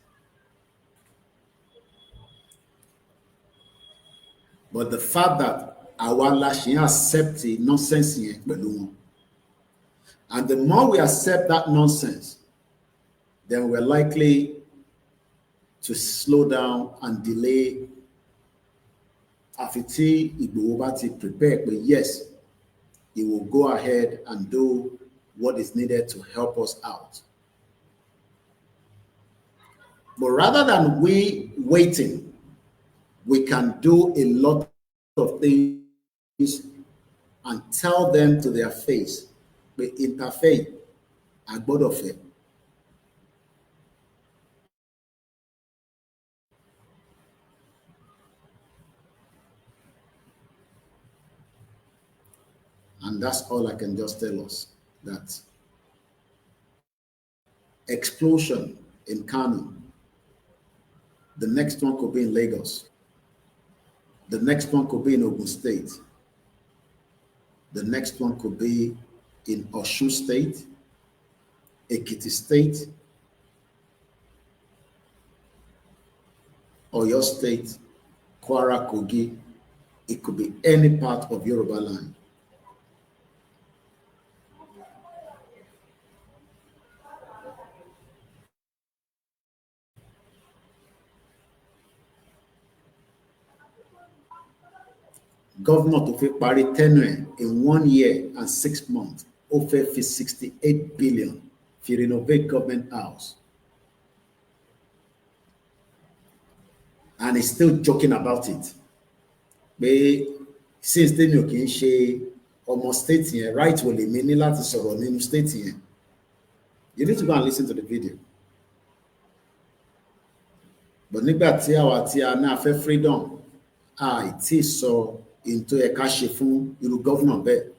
But the fact that àwa la ṣì ń accept nonsense yẹn pẹ̀lú wọn. And the more we accept that nonsense, then we're likely to slow down and delay. Àfi tí Ìgbòho bá ti prepare pé yes, he will go ahead and do what is needed to help us out. But rather than we waiting, we can do a lot of things and tell them to their face, we interfaith agbọ́dọ̀ fẹ́. And that's all I can just tell us, that explosion in Kano, the next one could be in Lagos, the next one could be in Ogun State, the next one could be in Osun State, Ekiti State, Oyo State, Kwara, Kogi. It could be any part of Yoruba land. Governor tó fi parí tenure in 1 year and 6 months, ó fẹ́ fi 68 billion fi renovate government house. And he's still joking about it. Pé since tèmi ò kì í ṣe ọmọ state yẹn, right wò lè mi ní láti sọ̀rọ̀ nínú state yẹn. You need to go and listen to the video. But nígbà tí àwa tí a náà fẹ́ freedom, àìtí sọ into a cash fún irú governor bẹ́ẹ̀.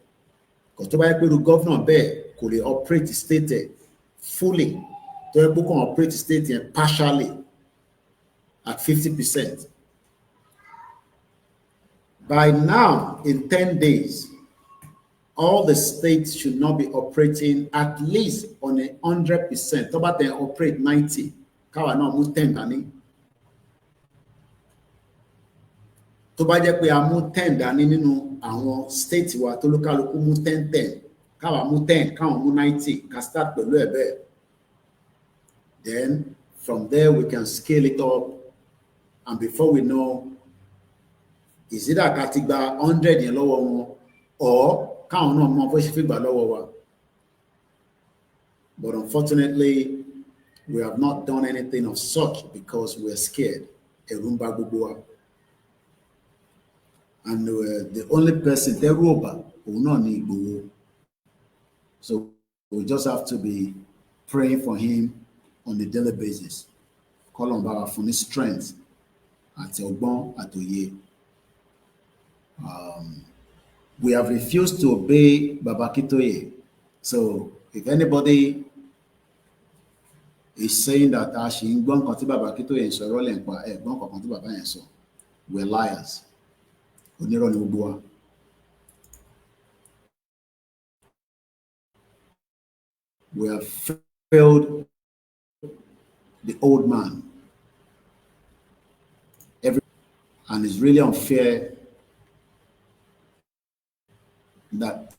Kò tó bá yẹ pé irú governor bẹ́ẹ̀ kò lè operate state fully, tó yẹ pé kò operate state yẹn partially at 50%. By now, in 10 days, all the states should not be operating at least on 100%. Tó bá tẹ̀ operate 90, káwa náà mú 10 dání. Tó bá jẹ́ pé a mú 10 dání nínú àwọn state wa tó lókàlùkù mú 10, káwa mú 10, káwọn mú 90, ká start pẹ̀lú ẹ̀ bẹ́ẹ̀. Then from there we can scale it up, and before we know, is either ká ti gba 100 yẹn lọ́wọ́ wọn, or káwọn náà mọ bó ṣe fi gbà lọ́wọ́ wa. But unfortunately, we have not done anything of such because we are scared. Ẹ̀rù ń bà gbogbo wa. And the only person tẹ́rù ò bà òun náà ni Ìgbòho. So we just have to be praying for him on a daily basis. Kọ́lọ́run bá wa fún ní strength àti ọgbọ́n àtòye. We have refused to obey Baba Akintoye. So if anybody is saying that a ṣì ń gbọ́ nǹkan tí Baba Akintoye ń sọ rọ́lẹ̀ ń pa ẹ̀gbọ́n kankan tí bàbá yẹn sọ, we're liars. Onírọ́ ni gbogbo wa. We have failed the old man. And it's really unfair that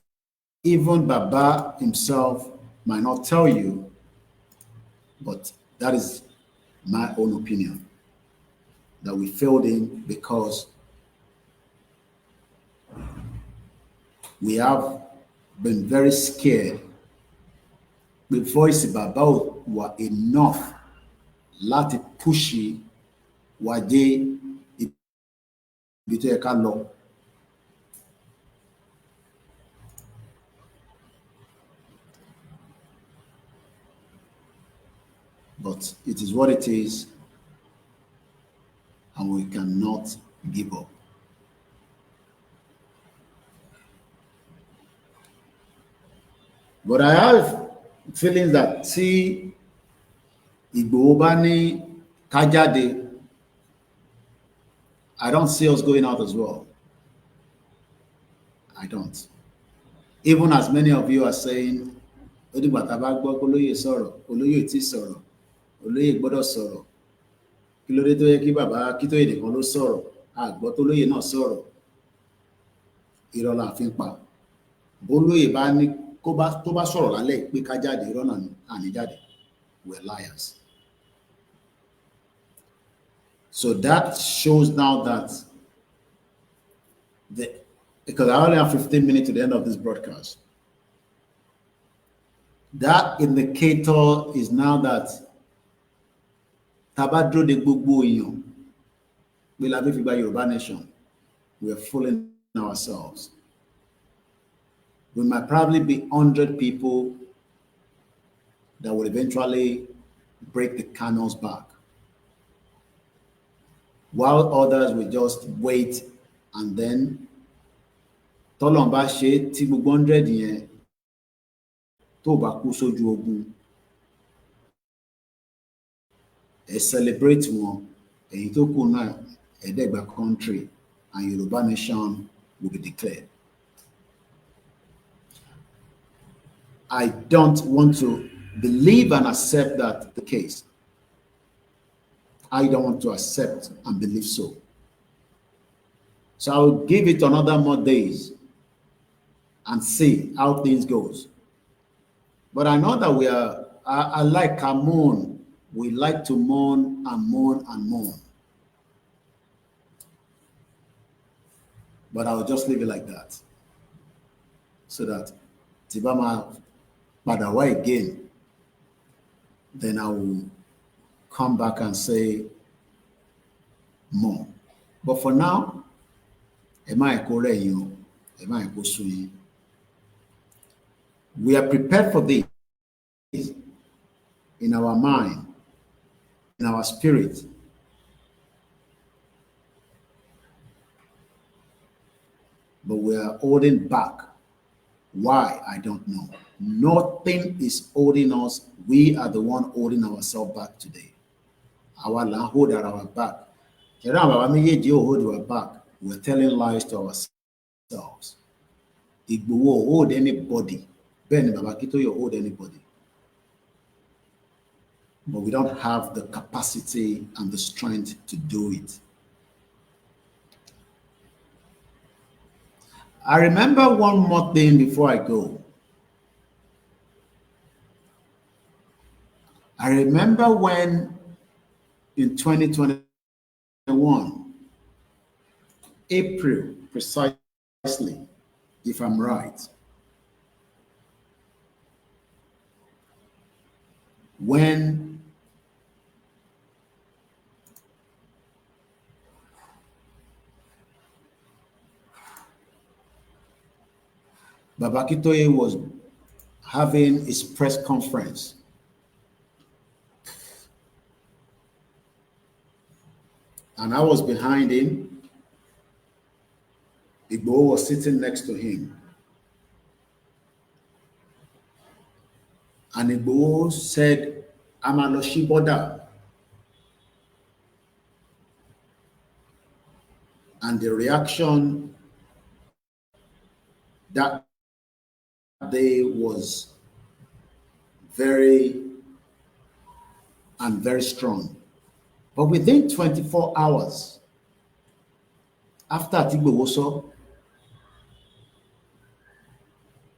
even Baba himself might not tell you, but that is my own opinion. that we failed in because we have been very scared. The voice about were enough láti pushy wa dé ibi tó yẹ ká lọ. But it is what it is, and we cannot give up. But I have feelings that tí Ìgbòho bá ní ká jáde, I don't see us going out as well. I don't. Even as many of you are saying, ó dìgbà tá a bá gbọ́ pé olóyè sọ̀rọ̀, olóyè tí sọ̀rọ̀, olóyè gbọ́dọ̀ sọ̀rọ̀. Kí ló dé tó yẹ kí bàbá Akíntóyè nìkan ló sọ̀rọ̀? Àgbọ́ tó lóyè náà sọ̀rọ̀. Irọ́ la fi ń pa. Bólóyè bá ní tó bá sọ̀rọ̀ lálẹ́ pé ká jáde, irọ́ náà àní jáde. We're liars. So that shows now that because I only have 15 minutes to the end of this broadcast. That indicator is now that Tabadro de gbogbo èèyàn pé la fẹ́ fi gba Yorùbá nation. We are fooling ourselves. We might probably be 100 people that will eventually break the Kano's back, while others will just wait and then tọ́lọ́run bá ṣe tí gbogbo 100 yẹn tó bá kú sójú ogun, ẹ celebrate wọn, èyí tó kù náà ẹ̀ẹ́dẹ́gbà country, and Yorùbá nation will be declared. I don't want to believe and accept that the case. I don't want to accept and believe so. So I'll give it another more days and see how things goes. But I know that I like our mourn. We like to mourn and mourn and mourn. But I'll just leave it like that. So that Tibama Badawa again, then I will come back and say more. But for now, we are prepared for this in our mind, in our spirit. But we are holding back. Why? I don't know. Nothing is holding us. We are the one holding ourselves back today. Our land hold at our back. Hold our back. We're telling lies to ourselves. Igboho hold anybody. Ben Babakito, you hold anybody. But we don't have the capacity and the strength to do it. I remember one more thing before I go. I remember when in 2021, April precisely, if I'm right, when Baba Akintoye was having his press conference, and I was behind him. Igboho was sitting next to him. And Igboho said, I'm a Loshiboda. And the reaction that day was very strong. But within 24 hours, after Igboho saw,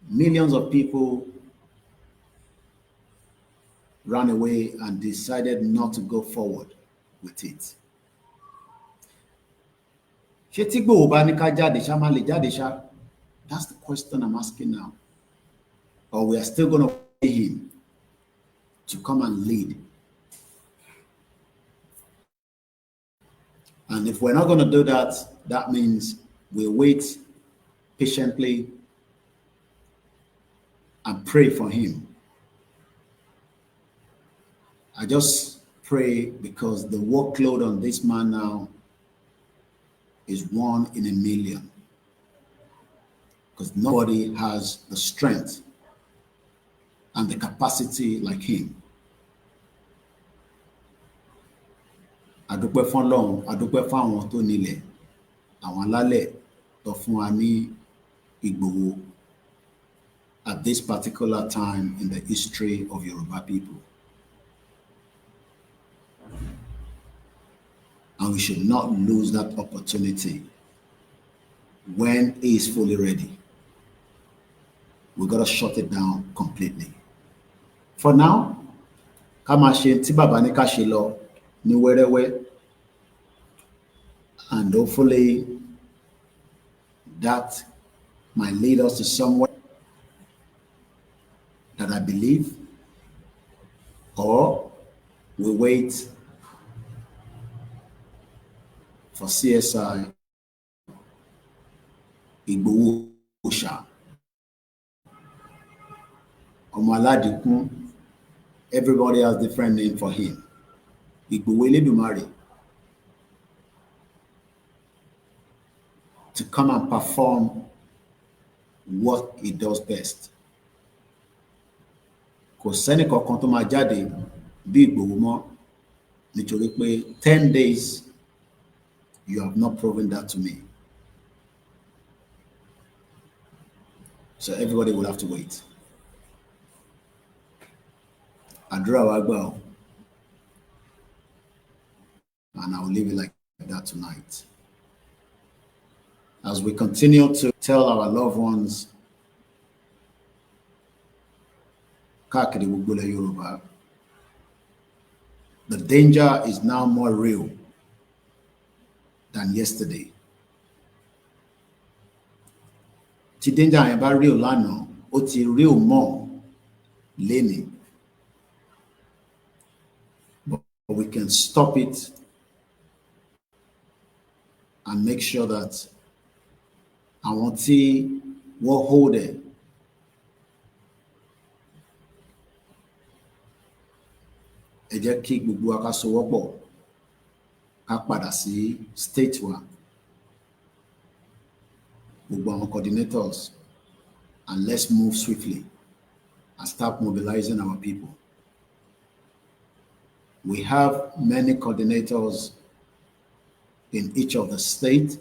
millions of people ran away and decided not to go forward with it. Ṣé tí Igboho bá ní ká jáde ṣá máa lè jáde ṣá? That's the question I'm asking now. Or we are still going to pay him to come and lead. And if we're not going to do that, that means we wait patiently and pray for him. I just pray because the workload on this man now is 1 in a million. Because nobody has the strength and the capacity like him. Adúpẹ́ fún Ọlọ́run, adúpẹ́ fún àwọn tó nílẹ̀, àwọn alálẹ̀ tó fún wa ní Ìgbòho at this particular time in the history of Yoruba people. And we should not lose that opportunity when he is fully ready. We got to shut it down completely. For now, ká máa ṣe tí bàbá ní ká ṣe lọ ní wẹ́rẹ́wẹ́, and hopefully that might lead us to somewhere that I believe, or we wait for CSI Igboho Osha, Omaladikun. Everybody has different name for him. Igboho Eledumare, to come and perform what he does best. Kò sẹ́ni kankan tó máa jáde bí Igboho mọ́, nítorí pé 10 days you have not proven that to me. So everybody will have to wait. Àdúrà wa gbà o. And I will leave it like that tonight. As we continue to tell our loved ones, káàkiri gbogbo ilẹ̀ Yorùbá, the danger is now more real than yesterday. Tí danger yẹn bá real lánàá, ó ti real more lénìí. But we can stop it and make sure that àwọn tí wọ́n hold it, ẹ jẹ́ kí gbogbo wa ká sowọ́pọ̀ ká padà sí state wa, gbogbo àwọn coordinators, and let's move swiftly and start mobilizing our people. We have many coordinators in each of the states.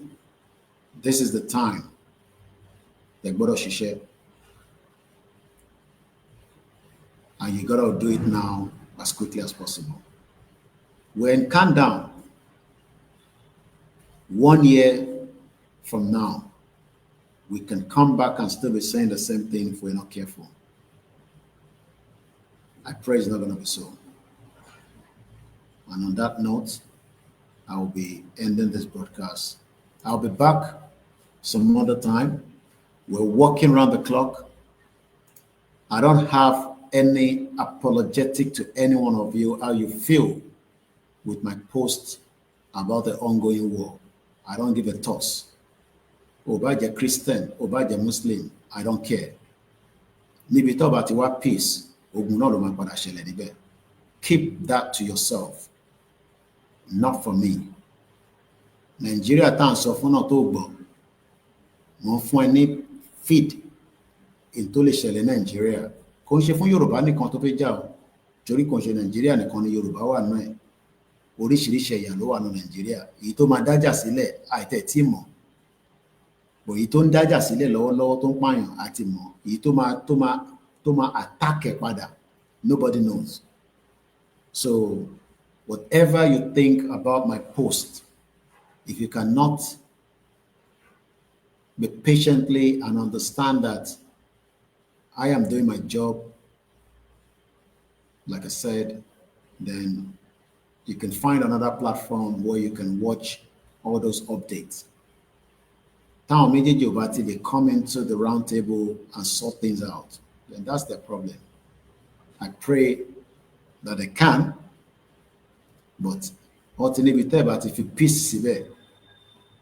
This is the time they gbọ́dọ̀ ṣiṣẹ́, and you gotta do it now as quickly as possible. We're in countdown. 1 year from now, we can come back and still be saying the same thing if we're not careful. I pray it's not going to be so. And on that note, I will be ending this broadcast. I'll be back some other time. We're working around the clock. I don't have any apologetic to any one of you how you feel with my post about the ongoing war. I don't give a toss. Obaje Christian, Obaje Muslim, I don't care. Níbi tó bá ti wá peace, ogun náà ló máa padà ṣẹlẹ̀ níbẹ̀. Keep that to yourself, not for me. Nigeria tá à ń sọ fún náà tó gbọ́, wọ́n fún ẹ ní feed in tó lè ṣẹlẹ̀ Nigeria. Kò ń ṣe fún Yorùbá nìkan tó fẹ́ jà o, torí kò ń ṣe Nigeria nìkan ni Yorùbá wà nù ẹ̀. Oríṣiríṣi ẹ̀yà ló wà nù Nigeria. Èyí tó máa dájà sílẹ̀ àìtẹ̀ tí mọ̀. Bọ̀ èyí tó ń dájà sílẹ̀ lọ́wọ́lọ́wọ́ tó ń pààyàn àti mọ̀. Èyí tó máa attack ẹ̀ padà, nobody knows. So whatever you think about my post, if you cannot be patiently and understand that I am doing my job, like I said, then you can find another platform where you can watch all those updates. Táwọn méjèèjì ò bá ti lè come into the round table and sort things out, then that's their problem. I pray that they can, but ultimately tẹ́ ẹ̀ bá ti fi peace síbẹ̀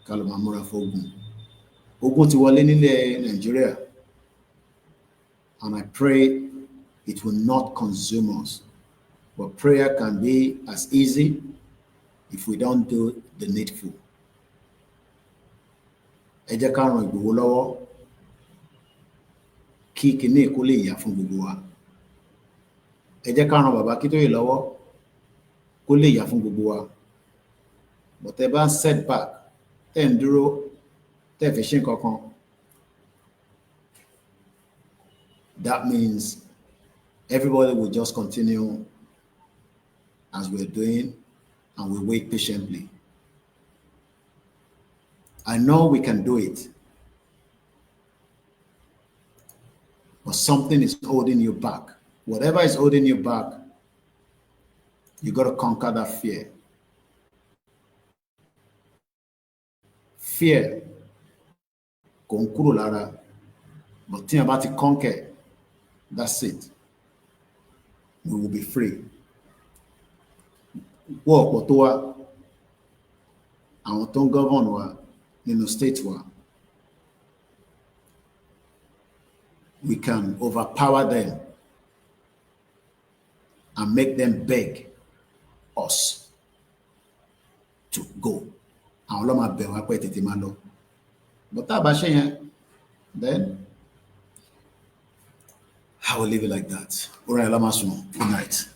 ká ló máa múra fógun. Ogun ti wọlé nílẹ̀ Nigeria, and I pray it will not consume us. But prayer can be as easy if we don't do the needful. Ẹ jẹ́ ká ran Ìgbòho lọ́wọ́ kí kinní kó lè yá fún gbogbo wa. Ẹ jẹ́ ká ran Bàbá Akíntóyè lọ́wọ́ kó lè yá fún gbogbo wa. But ẹ bá setback, tẹ́ ń dúró, tẹ́ fi ṣe nǹkan kan, that means everybody will just continue as we're doing, and we wait patiently. I know we can do it, but something is holding you back. Whatever is holding you back, you got to conquer that fear. Fear, kò ń kúrò lára, but tí a bá ti conquer, that's it. We will be free. Wọ́n ọ̀pọ̀ tó wá, àwọn tó ń govern wa nínú state wa, we can overpower them and make them beg us to go. Àwọn ọlọ́mọ abẹ̀ wá pẹ́ tètè máa lọ. But tá a bá ṣe yẹn, then I will leave it like that. All right, Lamasun, good night.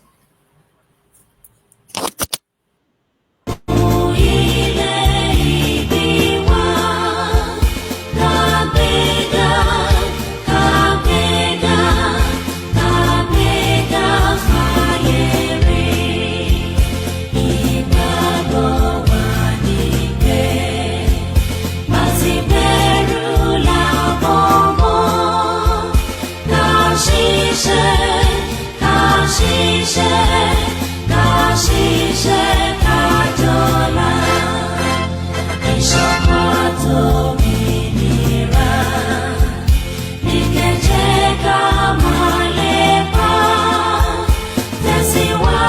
Tẹ̀síwájú.